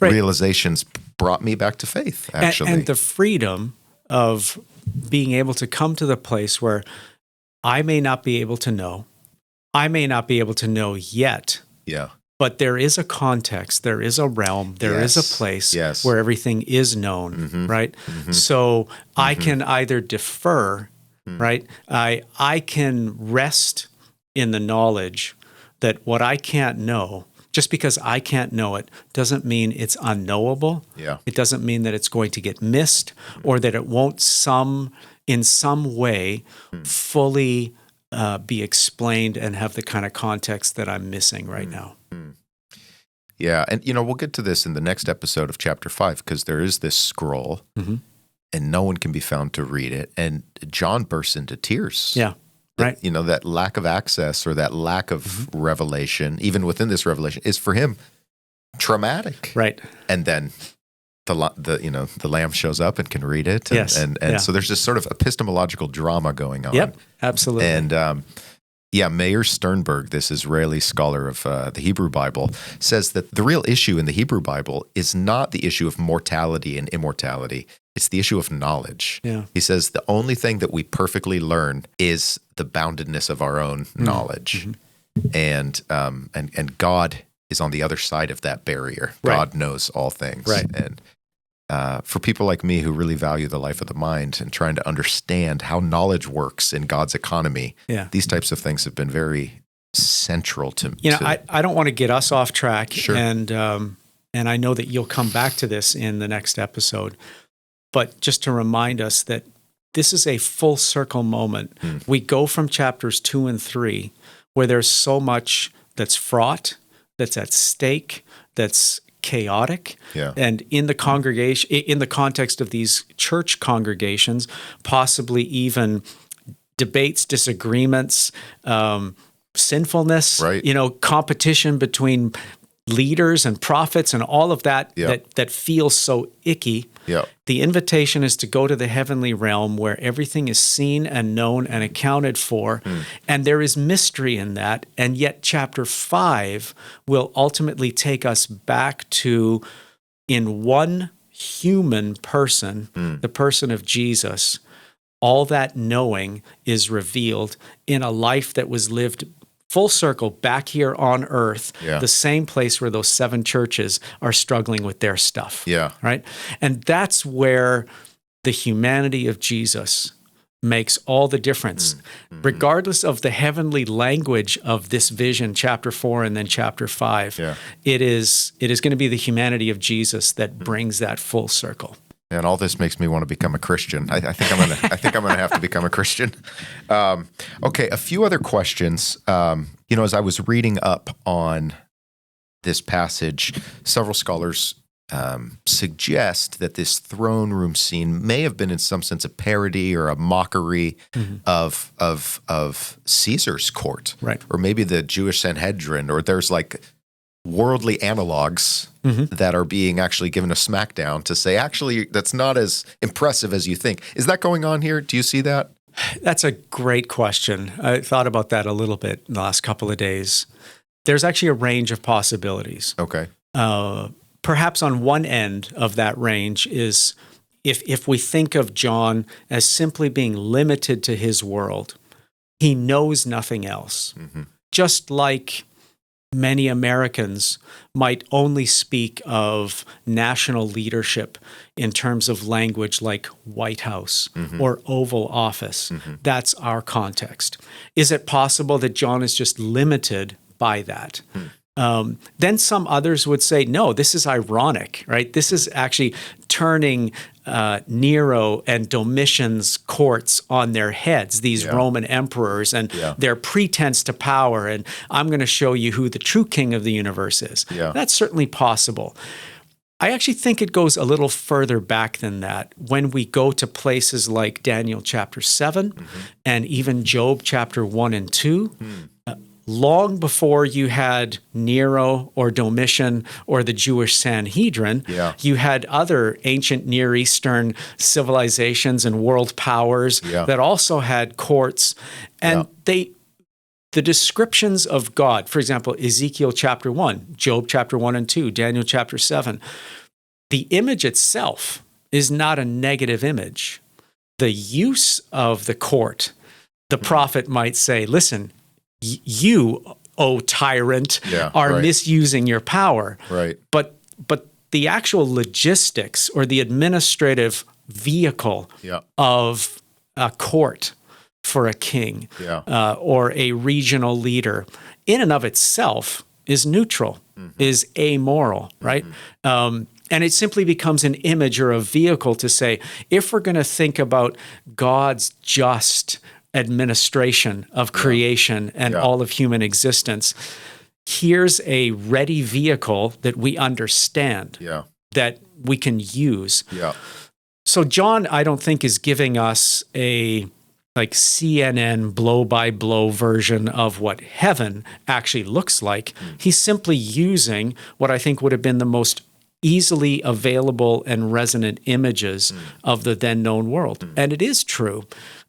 realizations brought me back to faith, actually. And the freedom of being able to come to the place where I may not be able to know, I may not be able to know yet. Yeah. But there is a context, there is a realm, there is a place where everything is known, right? So I can either defer, right? I can rest in the knowledge that what I can't know, just because I can't know it, doesn't mean it's unknowable. Yeah. It doesn't mean that it's going to get missed or that it won't in some way fully be explained and have the kind of context that I'm missing right now. Yeah, and we'll get to this in the next episode of chapter 5 because there is this scroll and no one can be found to read it. And John bursts into tears. Yeah, right. That lack of access or that lack of revelation, even within this revelation, is for him traumatic. Right. And then the lamb shows up and can read it. And so there's this sort of epistemological drama going on. Yep, absolutely. And Meir Sternberg, this Israeli scholar of the Hebrew Bible, says that the real issue in the Hebrew Bible is not the issue of mortality and immortality. It's the issue of knowledge. Yeah. He says the only thing that we perfectly learn is the boundedness of our own knowledge. And God is on the other side of that barrier. Right. God knows all things. Right. And for people like me who really value the life of the mind and trying to understand how knowledge works in God's economy, these types of things have been very central to me. I don't want to get us off track, Sure. and I know that you'll come back to this in the next episode, but just to remind us that this is a full circle moment. We go from chapters 2 and 3, where there's so much that's fraught, that's at stake, that's chaotic, and in the congregation, in the context of these church congregations, possibly even debates, disagreements, sinfulness, competition between leaders and prophets, and all of that that feels so icky. The invitation is to go to the heavenly realm where everything is seen and known and accounted for, and there is mystery in that. And yet chapter 5 will ultimately take us back to, in one human person, the person of Jesus, all that knowing is revealed in a life that was lived full circle back here on earth, the same place where those 7 churches are struggling with their stuff. Right? And that's where the humanity of Jesus makes all the difference. Regardless of the heavenly language of this vision, chapter 4 and then chapter 5, it is going to be the humanity of Jesus that brings that full circle. And all this makes me want to become a Christian. I think I'm gonna have to become a Christian. Okay, a few other questions. As I was reading up on this passage, several scholars suggest that this throne room scene may have been in some sense a parody or a mockery of Caesar's court, right? Or maybe the Jewish Sanhedrin, or there's like worldly analogs that are being actually given a smackdown to say, actually, that's not as impressive as you think. Is that going on here? Do you see that? That's a great question. I thought about that a little bit in the last couple of days. There's actually a range of possibilities. Okay. Perhaps on one end of that range is if we think of John as simply being limited to his world, he knows nothing else. Just like many Americans might only speak of national leadership in terms of language like White House or Oval Office. That's our context. Is it possible that John is just limited by that? Then some others would say, no, this is ironic, right? This is actually turning Nero and Domitian's courts on their heads, these Roman emperors and their pretense to power. And I'm going to show you who the true king of the universe is. Yeah. That's certainly possible. I actually think it goes a little further back than that when we go to places like Daniel chapter 7 and even Job chapter 1 and 2. Long before you had Nero or Domitian or the Jewish Sanhedrin, you had other ancient Near Eastern civilizations and world powers that also had courts. And the descriptions of God, for example, Ezekiel chapter 1, Job chapter 1 and 2, Daniel chapter 7, the image itself is not a negative image. The use of the court, the prophet might say, listen, you, O tyrant, are misusing your power. Right. But the actual logistics or the administrative vehicle of a court for a king or a regional leader in and of itself is neutral, is amoral, right? And it simply becomes an image or a vehicle to say, if we're going to think about God's just administration of creation and all of human existence, here's a ready vehicle that we understand, that we can use. So John, I don't think, is giving us a like CNN blow-by-blow version of what heaven actually looks like. He's simply using what I think would have been the most easily available and resonant images of the then known world. And it is true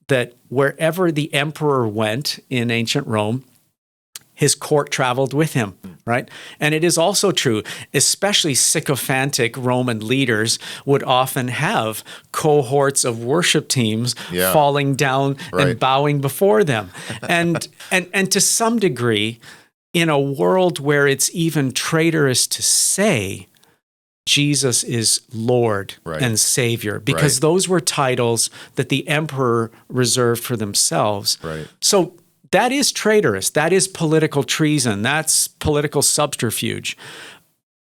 that wherever the emperor went in ancient Rome, his court traveled with him, right? And it is also true, especially sycophantic Roman leaders would often have cohorts of worship teams falling down and bowing before them. And to some degree, in a world where it's even traitorous to say Jesus is Lord and Savior, because those were titles that the emperor reserved for themselves. So that is traitorous. That is political treason. That's political subterfuge.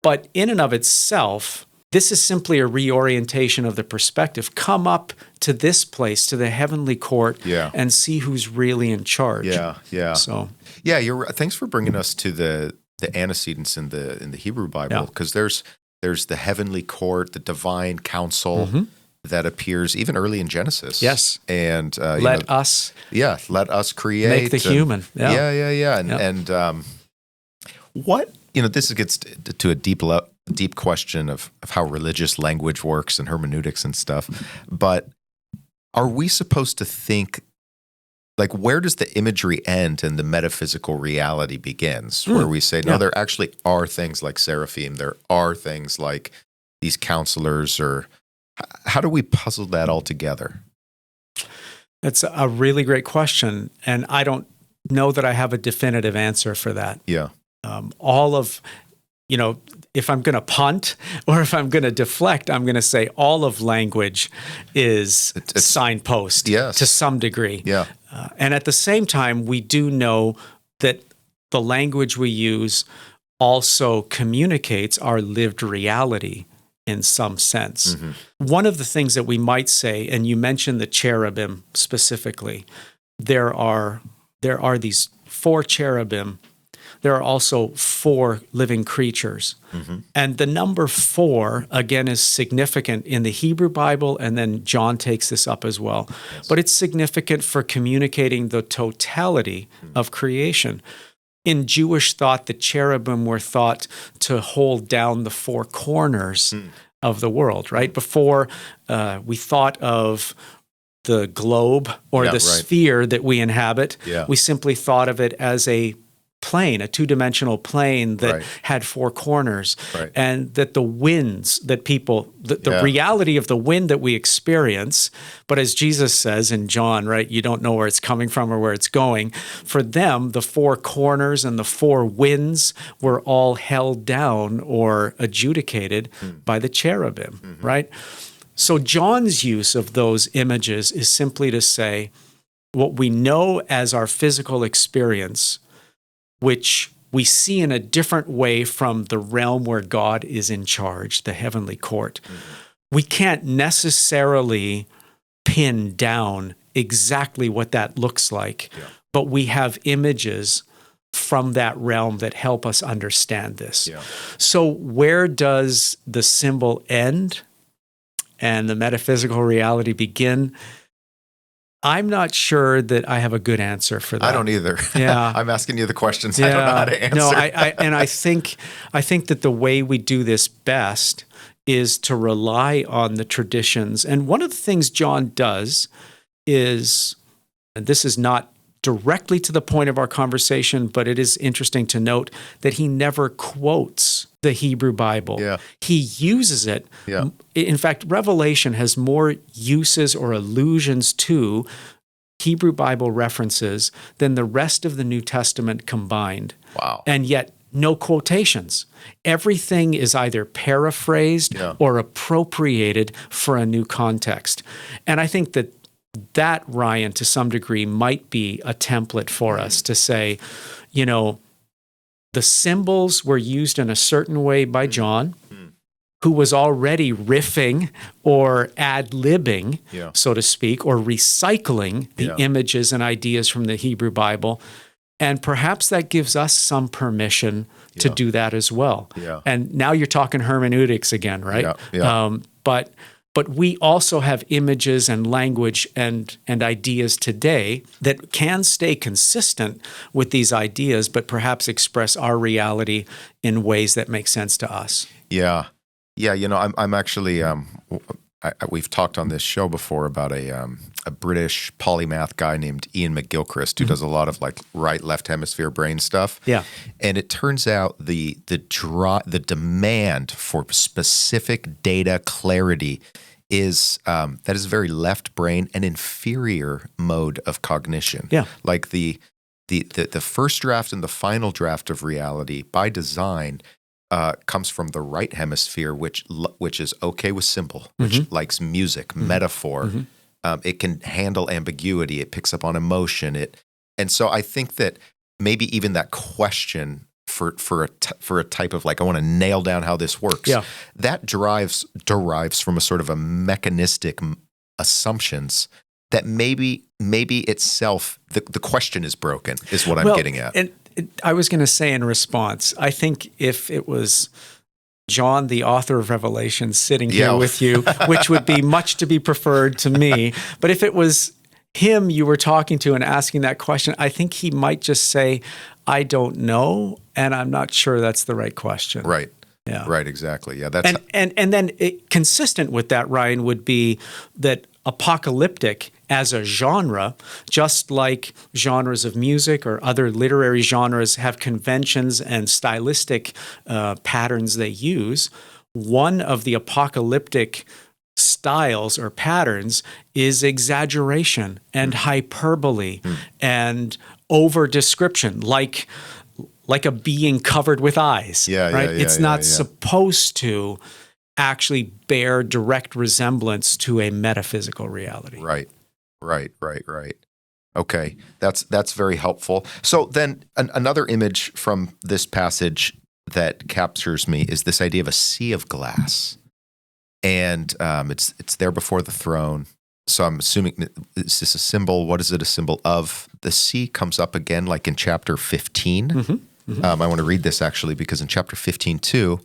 But in and of itself, this is simply a reorientation of the perspective. Come up to this place, to the heavenly court, and see who's really in charge. So, you're right. Thanks for bringing us to the antecedents in the Hebrew Bible, because there's the heavenly court, the divine council that appears even early in Genesis. And let us create. Make the human. And what, this gets to a deep question of how religious language works and hermeneutics and stuff. But are we supposed to think, like, where does the imagery end and the metaphysical reality begins? Where we say, no, there actually are things like seraphim. There are things like these counselors, or how do we puzzle that all together? That's a really great question. And I don't know that I have a definitive answer for that. If I'm going to punt or if I'm going to deflect, I'm going to say all of language is signpost to some degree. And at the same time, we do know that the language we use also communicates our lived reality in some sense. One of the things that we might say, and you mentioned the cherubim specifically, there are these 4 cherubim. There are also 4 living creatures. And the number 4, again, is significant in the Hebrew Bible, and then John takes this up as well. But it's significant for communicating the totality of creation. In Jewish thought, the cherubim were thought to hold down the 4 corners of the world, right? Before we thought of the globe or the sphere that we inhabit, we simply thought of it as a plane, a 2-dimensional plane that had 4 corners, and that the winds that the reality of the wind that we experience, but as Jesus says in John, you don't know where it's coming from or where it's going. For them, the 4 corners and the 4 winds were all held down or adjudicated by the cherubim, right? So John's use of those images is simply to say what we know as our physical experience, which we see in a different way from the realm where God is in charge, the heavenly court. We can't necessarily pin down exactly what that looks like, but we have images from that realm that help us understand this. Yeah. So where does the symbol end and the metaphysical reality begin? I'm not sure that I have a good answer for that. I don't either. Yeah. I'm asking you the questions. I don't know how to answer. No, I think that the way we do this best is to rely on the traditions. And one of the things John does is, and this is not directly to the point of our conversation, but it is interesting to note that he never quotes the Hebrew Bible. Yeah. He uses it. Yeah. In fact, Revelation has more uses or allusions to Hebrew Bible references than the rest of the New Testament combined. Wow. And yet, no quotations. Everything is either paraphrased or appropriated for a new context. And I think that, Ryan, to some degree, might be a template for us to say, the symbols were used in a certain way by John, who was already riffing or ad-libbing, so to speak, or recycling the images and ideas from the Hebrew Bible. And perhaps that gives us some permission to do that as well. Yeah. And now you're talking hermeneutics again, right? Yeah. But we also have images and language and ideas today that can stay consistent with these ideas, but perhaps express our reality in ways that make sense to us. Yeah. Yeah. I'm actually, we've talked on this show before about a British polymath guy named Ian McGilchrist who does a lot of like right, left hemisphere brain stuff. Yeah. And it turns out the demand for specific data clarity is that is a very left brain and inferior mode of cognition. Yeah. Like the first draft and the final draft of reality by design comes from the right hemisphere, which is okay with symbol, which likes music, metaphor. It can handle ambiguity. It picks up on emotion. And so I think that maybe even that question for a type of like, I want to nail down how this works. Yeah. That derives from a sort of a mechanistic assumptions that maybe itself, the question is broken, is what I'm getting at. And I was going to say in response, I think if it was John, the author of Revelation, sitting here with you, which would be much to be preferred to me, but if it was him you were talking to and asking that question, I think he might just say, I don't know, and I'm not sure that's the right question. Right. Yeah. Right, exactly. Yeah, that's and then consistent with that, Ryan, would be that apocalyptic as a genre, just like genres of music or other literary genres have conventions and stylistic patterns they use, one of the apocalyptic styles or patterns is exaggeration and hyperbole and over description, like a being covered with eyes. Right? It's not supposed to actually bear direct resemblance to a metaphysical reality. Right. Okay, that's very helpful. So then another image from this passage that captures me is this idea of a sea of glass. And it's there before the throne. So I'm assuming, is this a symbol? What is it a symbol of? The sea comes up again like in chapter 15. I want to read this actually because in chapter 15 too,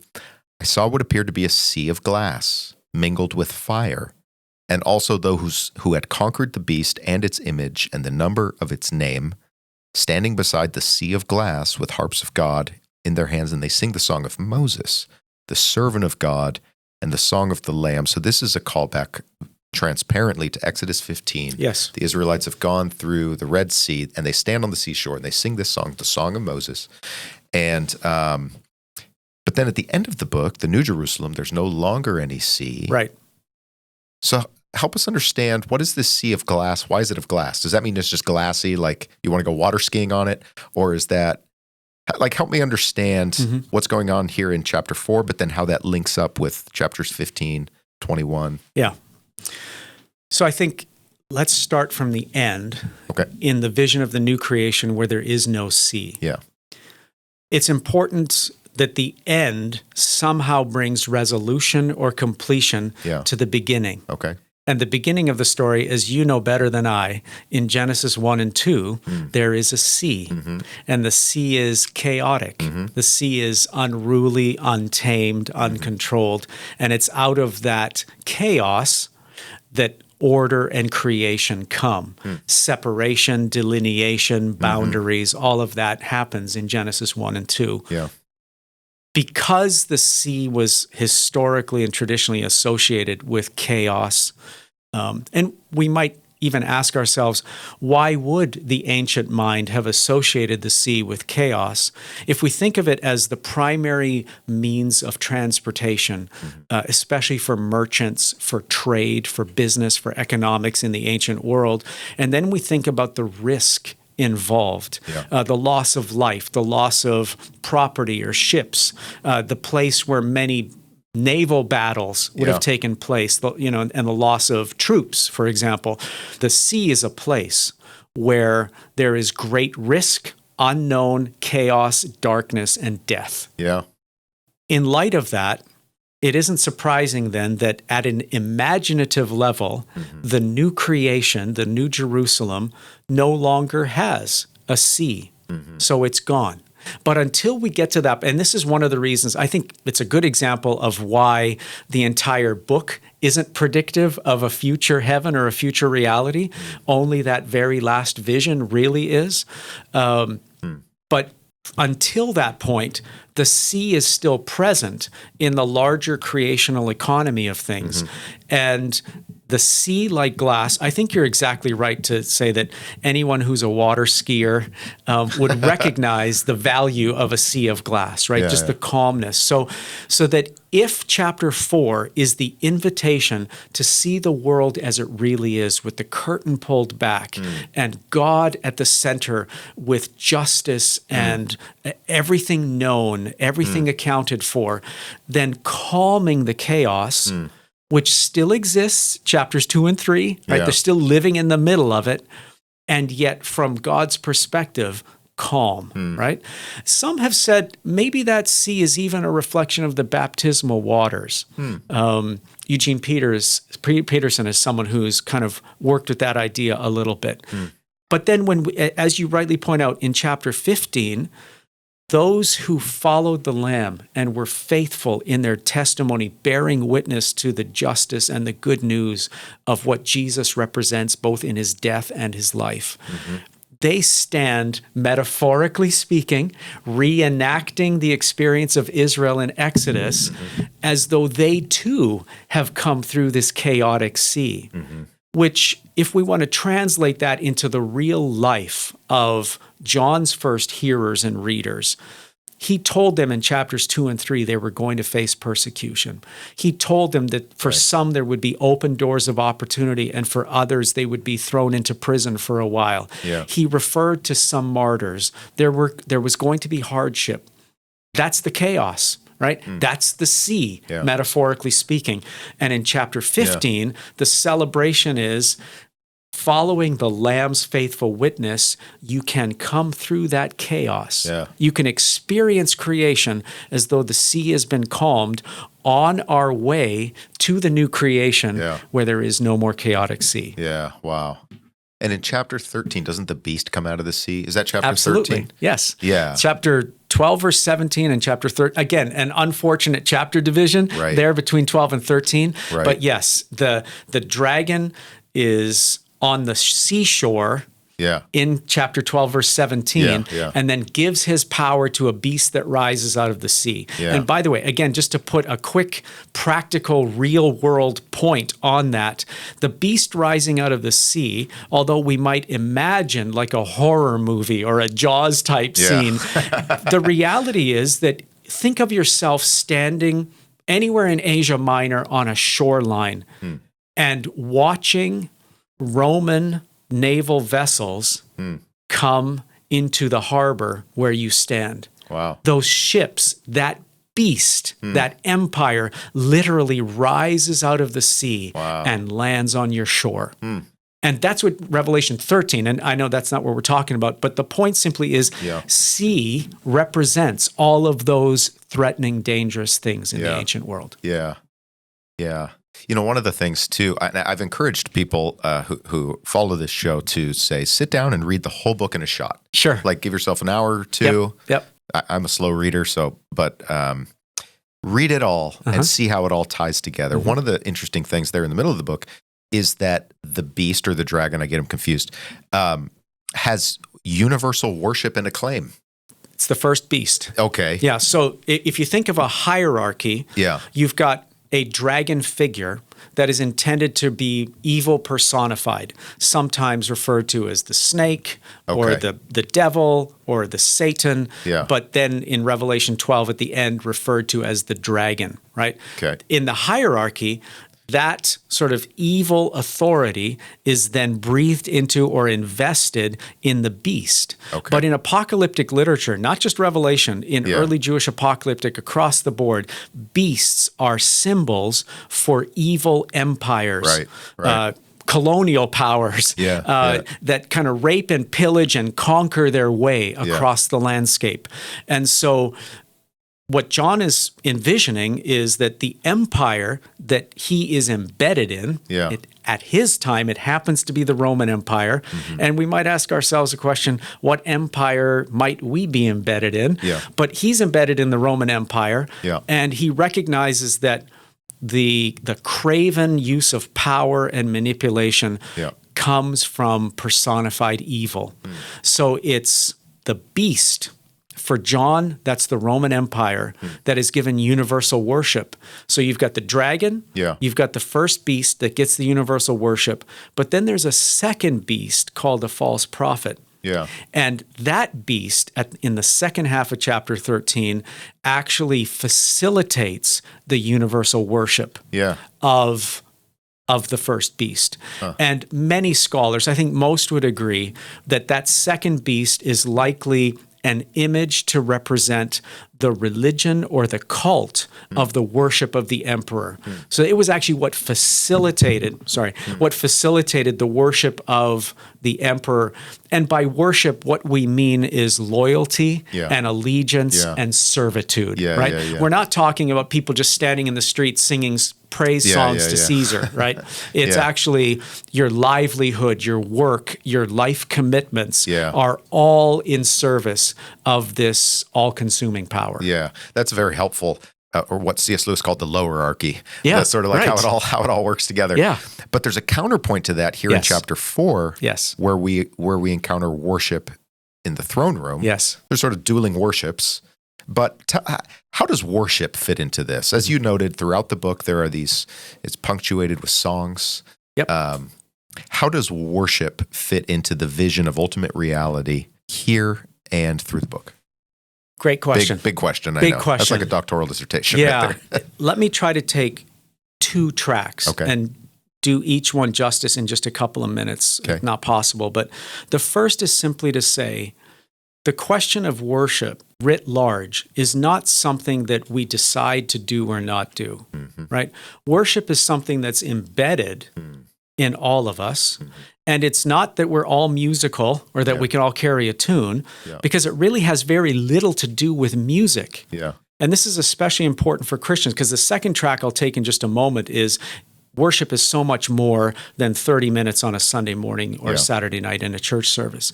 I saw what appeared to be a sea of glass mingled with fire, and also those who had conquered the beast and its image and the number of its name, standing beside the sea of glass with harps of God in their hands, and they sing the song of Moses, the servant of God, and the song of the Lamb. So this is a callback transparently to Exodus 15. Yes. The Israelites have gone through the Red Sea, and they stand on the seashore, and they sing this song, the Song of Moses. And but then at the end of the book, the New Jerusalem, there's no longer any sea. Right. So help us understand, what is this sea of glass? Why is it of glass? Does that mean it's just glassy, like you want to go water skiing on it? Or is that, like, help me understand what's going on here in chapter 4, but then how that links up with chapters 15, 21. Yeah. So I think let's start from the end. Okay. In the vision of the new creation where there is no sea. Yeah. it's important that the end somehow brings resolution or completion to the beginning. Okay. And the beginning of the story, as you know better than I, in Genesis 1 and 2, there is a sea. And the sea is chaotic. The sea is unruly, untamed, uncontrolled. And it's out of that chaos that order and creation come. Separation, delineation, boundaries, all of that happens in Genesis 1 and 2. Yeah. Because the sea was historically and traditionally associated with chaos, and we might even ask ourselves, why would the ancient mind have associated the sea with chaos? If we think of it as the primary means of transportation, especially for merchants, for trade, for business, for economics in the ancient world, and then we think about the risk involved, the loss of life, the loss of property or ships, the place where many naval battles would have taken place, and the loss of troops, for example. The sea is a place where there is great risk, unknown, chaos, darkness, and death. Yeah. In light of that, it isn't surprising then that at an imaginative level, the new creation, the new Jerusalem, no longer has a sea. So it's gone. But until we get to that, and this is one of the reasons, I think it's a good example of why the entire book isn't predictive of a future heaven or a future reality. Only that very last vision really is. But until that point, the sea is still present in the larger creational economy of things. And the sea, like glass, I think you're exactly right to say that anyone who's a water skier would recognize the value of a sea of glass, right? Just the calmness. So that if chapter 4 is the invitation to see the world as it really is, with the curtain pulled back and God at the center with justice and everything known, everything accounted for, then calming the chaos, which still exists, chapters 2 and 3, right? They're still living in the middle of it, and yet from God's perspective, calm, right? Some have said maybe that sea is even a reflection of the baptismal waters. Eugene Peterson is someone who's kind of worked with that idea a little bit. But then as you rightly point out, in chapter 15, those who followed the Lamb and were faithful in their testimony, bearing witness to the justice and the good news of what Jesus represents both in his death and his life. They stand, metaphorically speaking, reenacting the experience of Israel in Exodus as though they too have come through this chaotic sea. Which, if we want to translate that into the real life of John's first hearers and readers, he told them in chapters 2 and 3 they were going to face persecution. He told them that for some there would be open doors of opportunity, and for others they would be thrown into prison for a while. He referred to some martyrs. There was going to be hardship. That's the chaos. Right? That's the sea, metaphorically speaking. And in chapter 15, the celebration is following the Lamb's faithful witness, you can come through that chaos. You can experience creation as though the sea has been calmed on our way to the new creation where there is no more chaotic sea. Yeah, wow. And in chapter 13, doesn't the beast come out of the sea? Is that chapter Absolutely. 13? Yes. Yeah. Chapter 12, verse 17, and chapter 13. Again, an unfortunate chapter division there between 12 and 13. But yes, the dragon is on the seashore in chapter 12, verse 17, and then gives his power to a beast that rises out of the sea. And by the way, again, just to put a quick, practical, real-world point on that, the beast rising out of the sea, although we might imagine like a horror movie or a Jaws-type scene, the reality is that think of yourself standing anywhere in Asia Minor on a shoreline and watching Roman naval vessels come into the harbor where you stand. Wow. Those ships, that beast, that empire literally rises out of the sea and lands on your shore. And that's what Revelation 13, and I know that's not what we're talking about, but the point simply is sea represents all of those threatening, dangerous things in the ancient world. Yeah. One of the things too, I've encouraged people who follow this show to say, sit down and read the whole book in a shot. Sure. Like give yourself an hour or two. Yep. I'm a slow reader, but read it all and see how it all ties together. One of the interesting things there in the middle of the book is that the beast or the dragon, I get them confused, has universal worship and acclaim. It's the first beast. Okay. Yeah, so if you think of a hierarchy, you've got a dragon figure that is intended to be evil personified, sometimes referred to as the snake or the devil or the Satan, but then in Revelation 12 at the end referred to as the dragon, right? Okay. In the hierarchy, that sort of evil authority is then breathed into or invested in the beast. Okay. But in apocalyptic literature, not just Revelation, in early Jewish apocalyptic across the board, beasts are symbols for evil empires. Right. Colonial powers that kind of rape and pillage and conquer their way across the landscape. And so what John is envisioning is that the empire that he is embedded in, at his time, it happens to be the Roman Empire. And we might ask ourselves a question, what empire might we be embedded in? But he's embedded in the Roman Empire, and he recognizes that the craven use of power and manipulation comes from personified evil. So it's the beast. For John, that's the Roman Empire that is given universal worship. So you've got the dragon, you've got the first beast that gets the universal worship, but then there's a second beast called a false prophet. And that beast, in the second half of chapter 13, actually facilitates the universal worship of the first beast. And many scholars, I think most would agree, that second beast is likely an image to represent the religion or the cult of the worship of the emperor. So it was actually what facilitated the worship of the emperor. And by worship, what we mean is loyalty and allegiance and servitude, right? We're not talking about people just standing in the street singing praise songs to Caesar, right? It's actually your livelihood, your work, your life commitments are all in service of this all-consuming power. Yeah, that's very helpful. Or what C.S. Lewis called the lowerarchy. That's sort of like how it all works together. But there's a counterpoint to that here in chapter 4, where we encounter worship in the throne room. There's sort of dueling worships. But how does worship fit into this? As you noted, throughout the book, there are it's punctuated with songs. How does worship fit into the vision of ultimate reality here and through the book? Great question. Big question, I know. Question. That's like a doctoral dissertation right there. Let me try to take 2 tracks and do each one justice in just a couple of minutes, if not possible. But the first is simply to say, the question of worship, writ large, is not something that we decide to do or not do, right? Worship is something that's embedded in all of us. And it's not that we're all musical or that we can all carry a tune, because it really has very little to do with music. And this is especially important for Christians, because the second track I'll take in just a moment is worship is so much more than 30 minutes on a Sunday morning or a Saturday night in a church service.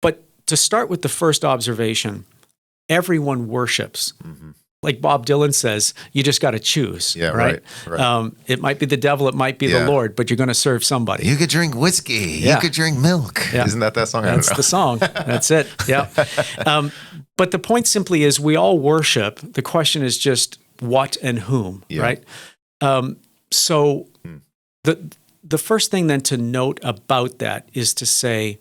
But to start with the first observation, everyone worships. Like Bob Dylan says, you just got to choose, right? It might be the devil, it might be the Lord, but you're going to serve somebody. You could drink whiskey, you could drink milk. Isn't that song? That's the song. That's it, but the point simply is we all worship. The question is just what and whom, right? So the first thing then to note about that is to say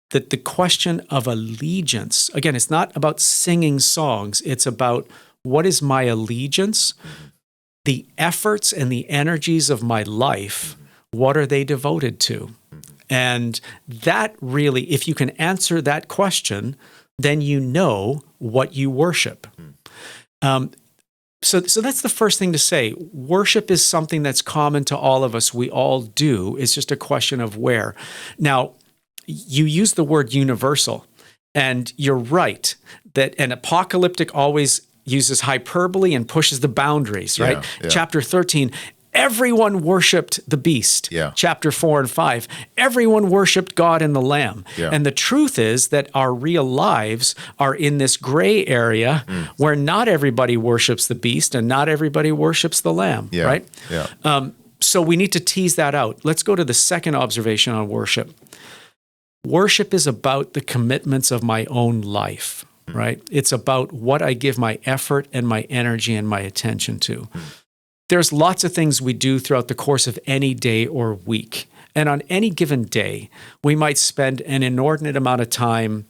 that the question of allegiance, again, it's not about singing songs, it's about what is my allegiance? The efforts and the energies of my life, what are they devoted to? And that really, if you can answer that question, then you know what you worship. So that's the first thing to say. Worship is something that's common to all of us. We all do. It's just a question of where. Now, you use the word universal, and you're right that an apocalyptic always uses hyperbole and pushes the boundaries, right? Yeah. Chapter 13, everyone worshiped the beast. Yeah. Chapter 4 and 5, everyone worshiped God and the Lamb. Yeah. And the truth is that our real lives are in this gray area where not everybody worships the beast and not everybody worships the Lamb, Yeah. right? Yeah. So we need to tease that out. Let's go to the second observation on worship. Worship is about the commitments of my own life, right? It's about what I give my effort and my energy and my attention to. There's lots of things we do throughout the course of any day or week. And on any given day, we might spend an inordinate amount of time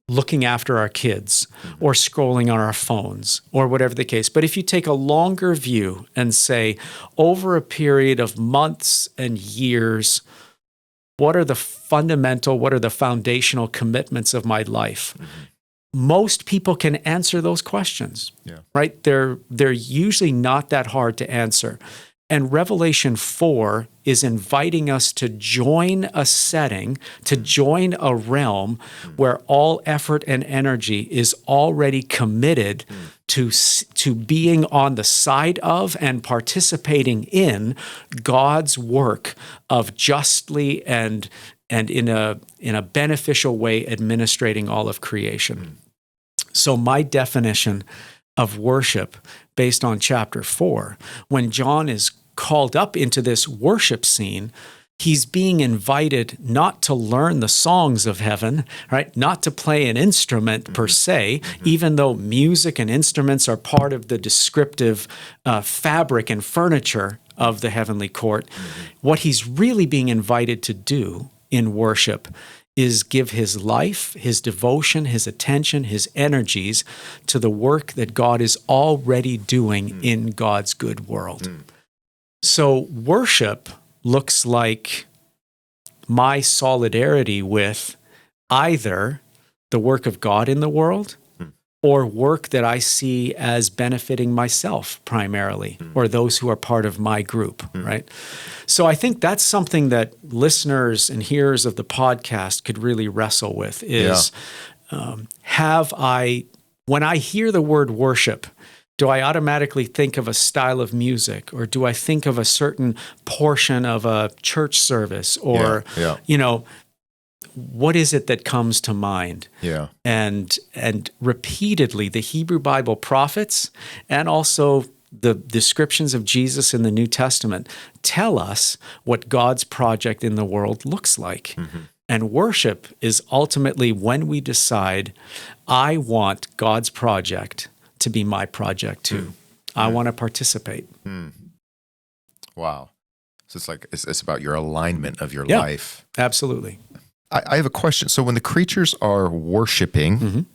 looking after our kids or scrolling on our phones or whatever the case. But if you take a longer view and say, over a period of months and years, what are the foundational commitments of my life? Most people can answer those questions, right? They're usually not that hard to answer. And Revelation 4 is inviting us to join a setting, to join a realm where all effort and energy is already committed to being on the side of and participating in God's work of justly and in a beneficial way administrating all of creation. So my definition of worship based on chapter 4, when John is called up into this worship scene, he's being invited not to learn the songs of heaven, right? Not to play an instrument per se, even though music and instruments are part of the descriptive fabric and furniture of the heavenly court. What he's really being invited to do in worship is give his life, his devotion, his attention, his energies to the work that God is already doing in God's good world. So worship looks like my solidarity with either the work of God in the world or work that I see as benefiting myself primarily, or those who are part of my group, right? So I think that's something that listeners and hearers of the podcast could really wrestle with is, when I hear the word worship, do I automatically think of a style of music, or do I think of a certain portion of a church service, or, what is it that comes to mind? And repeatedly, the Hebrew Bible prophets and also the descriptions of Jesus in the New Testament tell us what God's project in the world looks like. And worship is ultimately when we decide, I want God's project to be my project too. I want to participate. Wow. So it's about your alignment of your life. Absolutely. I have a question. So when the creatures are worshiping,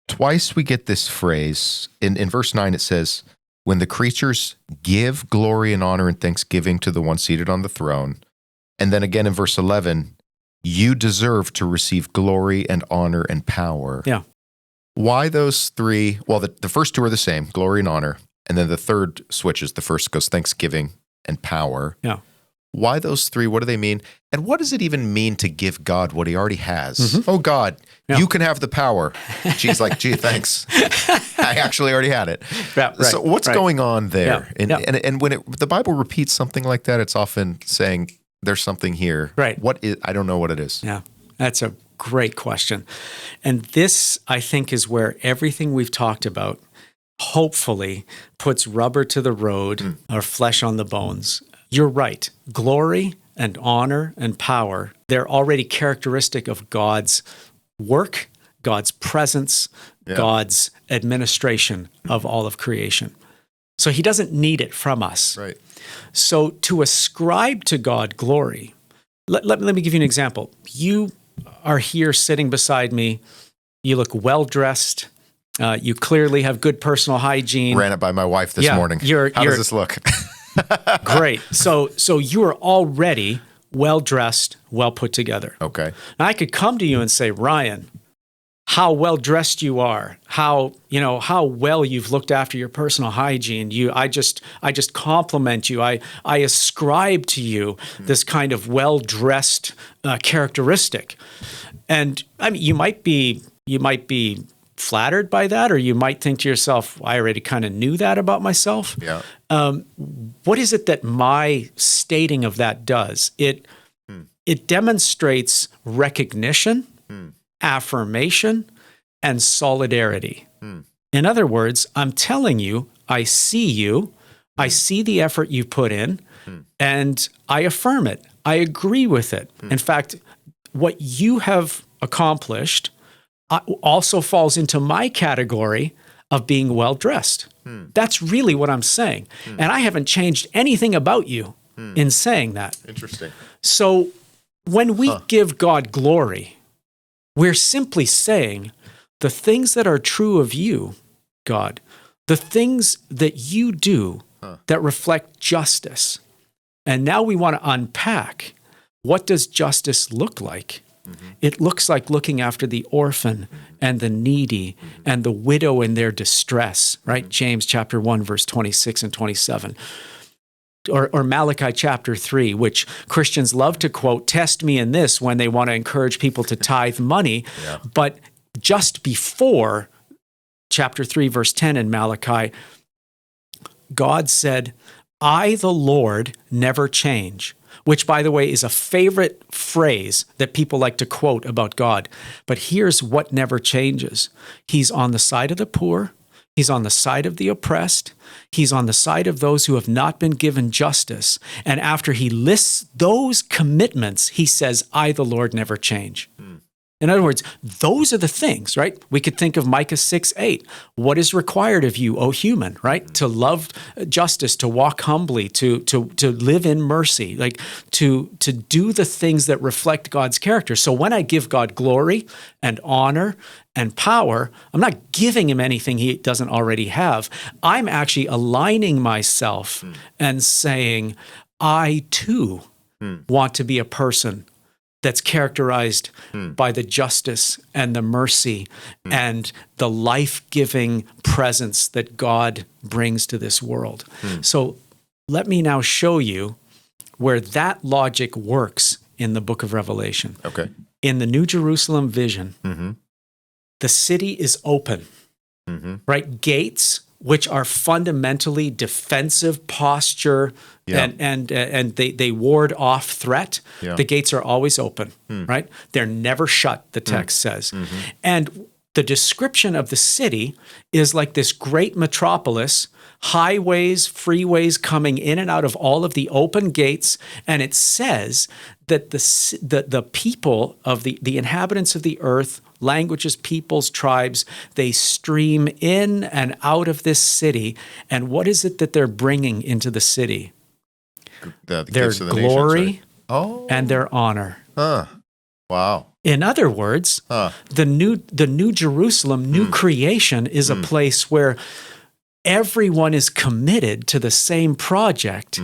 twice we get this phrase. In verse 9 it says, when the creatures give glory and honor and thanksgiving to the one seated on the throne. And then again in verse 11, you deserve to receive glory and honor and power. Yeah. Why those three? Well, the first two are the same, glory and honor. And then the third switches. The first goes thanksgiving and power. Yeah. Why those three? What do they mean? And what does it even mean to give God what he already has? Oh, God, you can have the power. She's like, gee, thanks. I actually already had it. Right, so what's going on there? And when the Bible repeats something like that, it's often saying there's something here. Right. I don't know what it is. Yeah, that's a great question. And this, I think, is where everything we've talked about hopefully puts rubber to the road or flesh on the bones. You're right. Glory and honor and power, they're already characteristic of God's work, God's presence, God's administration of all of creation. So he doesn't need it from us. Right. So to ascribe to God glory, let me give you an example. You are here sitting beside me. You look well-dressed. You clearly have good personal hygiene. Ran it by my wife this morning. How does this look? Great. So you are already well-dressed, well put together. Okay. Now I could come to you and say, Ryan, how well dressed you are, how well you've looked after your personal hygiene. I just compliment you. I ascribe to you this kind of well dressed characteristic, and I mean, you might be flattered by that, or you might think to yourself, I already kind of knew that about myself. Yeah. What is it that my stating of that does? It demonstrates recognition, affirmation, and solidarity. In other words, I'm telling you, I see you, I see the effort you put in, and I affirm it. I agree with it. In fact, what you have accomplished also falls into my category of being well-dressed. That's really what I'm saying. And I haven't changed anything about you in saying that. Interesting. So when we give God glory, we're simply saying the things that are true of you, God, the things that you do that reflect justice. And now we want to unpack, what does justice look like? It looks like looking after the orphan and the needy and the widow in their distress, right? James chapter 1, verse 26 and 27. Or Malachi chapter 3, which Christians love to quote, test me in this, when they want to encourage people to tithe money. Yeah. But just before chapter 3, verse 10 in Malachi, God said, I, the Lord, never change. Which, by the way, is a favorite phrase that people like to quote about God. But here's what never changes. He's on the side of the poor. He's on the side of the oppressed. He's on the side of those who have not been given justice. And after he lists those commitments, he says, I, the Lord, never change. In other words, those are the things, right? We could think of Micah 6:8. What is required of you, O human, right? To love justice, to walk humbly, to live in mercy, like to do the things that reflect God's character. So when I give God glory and honor and power, I'm not giving him anything he doesn't already have. I'm actually aligning myself and saying, I too want to be a person that's characterized by the justice and the mercy and the life-giving presence that God brings to this world. So let me now show you where that logic works in the book of Revelation. Okay. In the New Jerusalem vision, the city is open, right? Gates, which are fundamentally defensive posture, and they ward off threat. Yeah. The gates are always open, right? They're never shut, the text says. And the description of the city is like this great metropolis, highways, freeways coming in and out of all of the open gates. And it says that the people of the inhabitants of the earth, languages, peoples, tribes, they stream in and out of this city. And what is it that they're bringing into the city? The Their gifts of the glory nations, right? and their honor. Wow. In other words, the new Jerusalem, new creation is a place where everyone is committed to the same project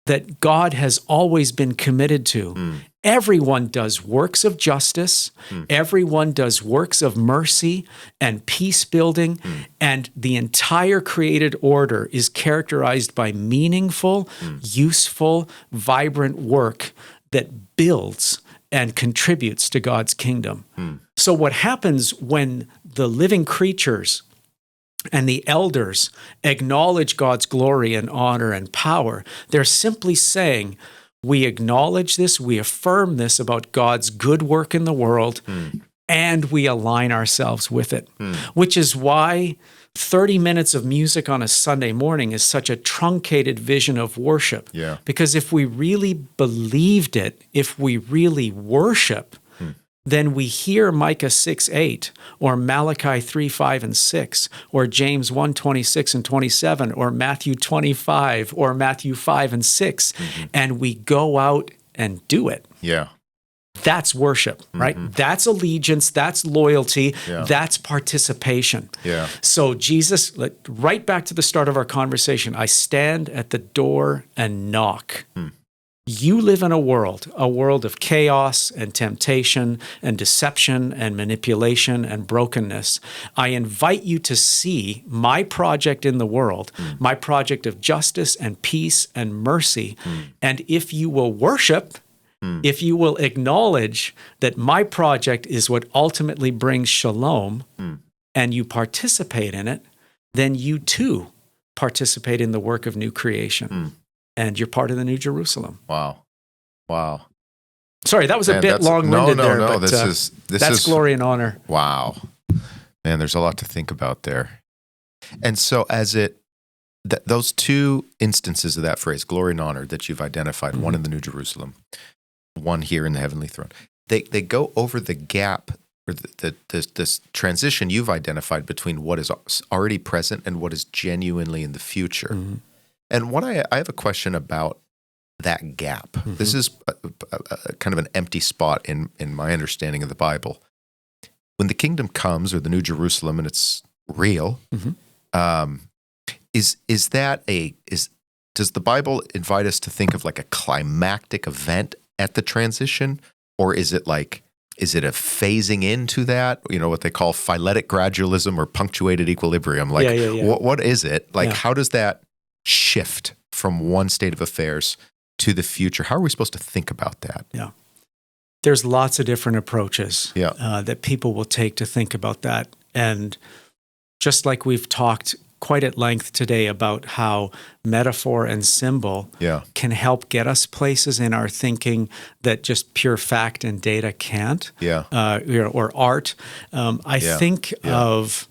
that God has always been committed to. Everyone does works of justice. Everyone does works of mercy and peace building. And the entire created order is characterized by meaningful, useful, vibrant work that builds and contributes to God's kingdom. So what happens when the living creatures and the elders acknowledge God's glory and honor and power, they're simply saying, we acknowledge this, we affirm this about God's good work in the world, and we align ourselves with it, which is why 30 minutes of music on a Sunday morning is such a truncated vision of worship. Yeah. Because if we really believed it, if we really worship, then we hear Micah 6:8 or Malachi 3:5 and 6 or James 1:26 and 27 or Matthew 25 or Matthew 5 and 6, and we go out and do it. Yeah. That's worship, right? That's allegiance, that's loyalty, Yeah. that's participation. Yeah. So Jesus, right back to the start of our conversation, I stand at the door and knock. You live in a world of chaos and temptation and deception and manipulation and brokenness. I invite you to see my project in the world, my project of justice and peace and mercy. And if you will worship, if you will acknowledge that my project is what ultimately brings shalom, and you participate in it, then you too participate in the work of new creation. And you're part of the New Jerusalem. Wow. Sorry, that was a bit long-winded there. No, but this that's is glory and honor. Wow. Man, there's a lot to think about there. And so those two instances of that phrase, glory and honor, that you've identified, one in the New Jerusalem, one here in the heavenly throne, they go over the gap, or this transition you've identified between what is already present and what is genuinely in the future. And I have a question about that gap. This is a kind of an empty spot in my understanding of the Bible. When the kingdom comes, or the New Jerusalem, and it's real, does the Bible invite us to think of like a climactic event at the transition, or is it a phasing into that? You know, what they call phyletic gradualism or punctuated equilibrium. What is it? How does that shift from one state of affairs to the future? How are we supposed to think about that? Yeah. There's lots of different approaches that people will take to think about that. And just like we've talked quite at length today about how metaphor and symbol can help get us places in our thinking that just pure fact and data can't, or art. I think of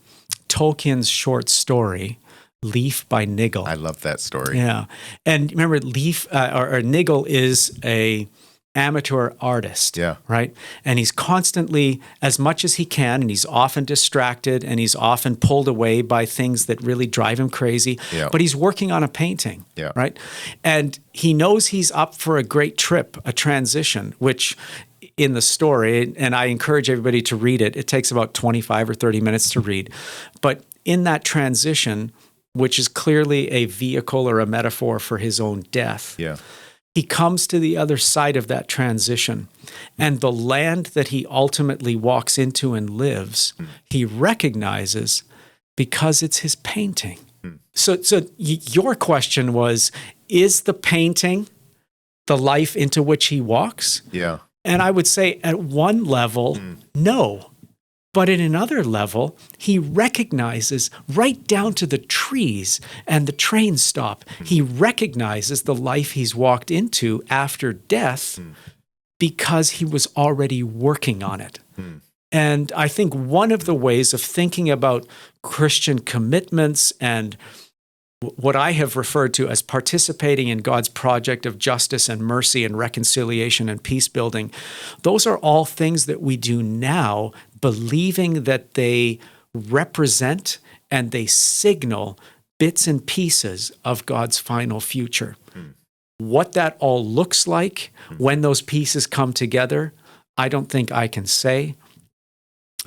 Tolkien's short story, Leaf by Niggle. I love that story. Yeah. And remember, Leaf or Niggle is a amateur artist, right? And he's constantly, as much as he can, and he's often distracted, and he's often pulled away by things that really drive him crazy, but he's working on a painting, right? And he knows he's up for a great trip, a transition, which in the story, and I encourage everybody to read it, it takes about 25 or 30 minutes to read, but in that transition, which is clearly a vehicle or a metaphor for his own death, he comes to the other side of that transition, and the land that he ultimately walks into and lives, he recognizes because it's his painting. So your question was, is the painting the life into which he walks? Yeah. And I would say at one level, no. But at another level, he recognizes right down to the trees and the train stop, he recognizes the life he's walked into after death because he was already working on it. And I think one of the ways of thinking about Christian commitments and what I have referred to as participating in God's project of justice and mercy and reconciliation and peace building, those are all things that we do now, believing that they represent and they signal bits and pieces of God's final future. What that all looks like when those pieces come together, I don't think I can say.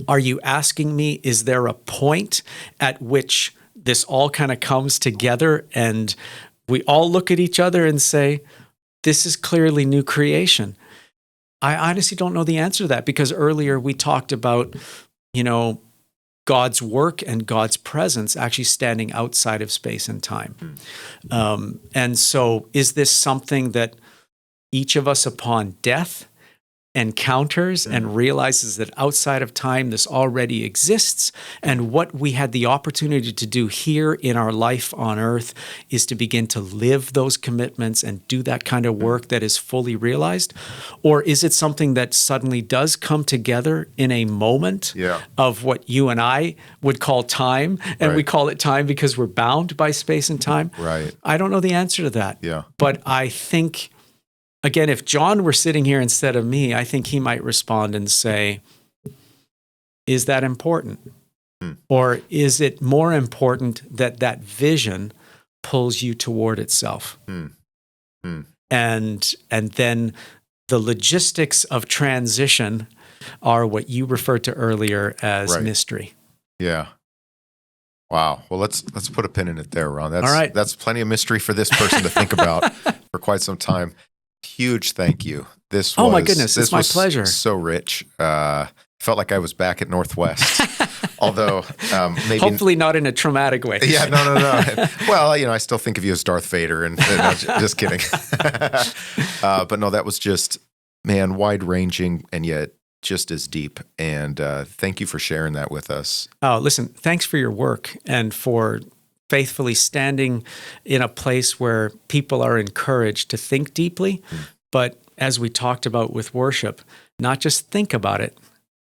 Are you asking me, is there a point at which this all kind of comes together and we all look at each other and say, this is clearly new creation? I honestly don't know the answer to that, because earlier we talked about, God's work and God's presence actually standing outside of space and time. And so is this something that each of us upon death encounters and realizes that outside of time this already exists, and what we had the opportunity to do here in our life on earth is to begin to live those commitments and do that kind of work that is fully realized? Or is it something that suddenly does come together in a moment of what you and I would call time, and we call it time because we're bound by space and time? I don't know the answer to that. But I think, again, if John were sitting here instead of me, I think he might respond and say, is that important? Or is it more important that that vision pulls you toward itself? And then the logistics of transition are what you referred to earlier as mystery. Yeah. Wow. Well, let's put a pin in it there, Ron. All right. That's plenty of mystery for this person to think about for quite some time. huge thank you. This Oh, was, my goodness, this it's my was pleasure. So rich. Felt like I was back at Northwest. Although maybe Hopefully not in a traumatic way. Yeah, no. Well, I still think of you as Darth Vader, and just kidding. But no, that was just, man, wide-ranging and yet just as deep. And thank you for sharing that with us. Oh, listen, thanks for your work and for faithfully standing in a place where people are encouraged to think deeply, but as we talked about with worship, not just think about it,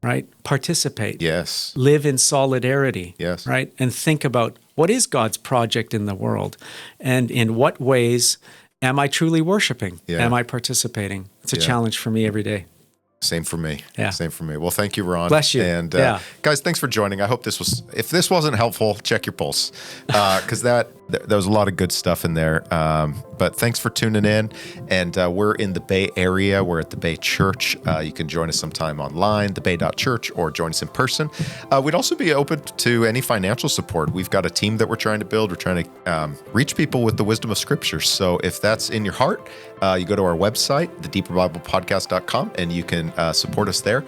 right? Participate. Yes. Live in solidarity. Yes. Right? And think about what is God's project in the world and in what ways am I truly worshiping? Yeah. Am I participating? It's a challenge for me every day. Same for me. Yeah. Same for me. Well, thank you, Ron. Bless you. And guys, thanks for joining. I hope if this wasn't helpful, check your pulse, because there was a lot of good stuff in there. But thanks for tuning in. And we're in the Bay Area. We're at the Bay Church. You can join us sometime online, thebay.church, or join us in person. We'd also be open to any financial support. We've got a team that we're trying to build. We're trying to reach people with the wisdom of Scripture. So if that's in your heart, you go to our website, thedeeperbiblepodcast.com, and you can support us there.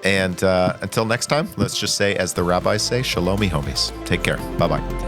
And until next time, let's just say, as the rabbis say, shalom, homies. Take care. Bye-bye.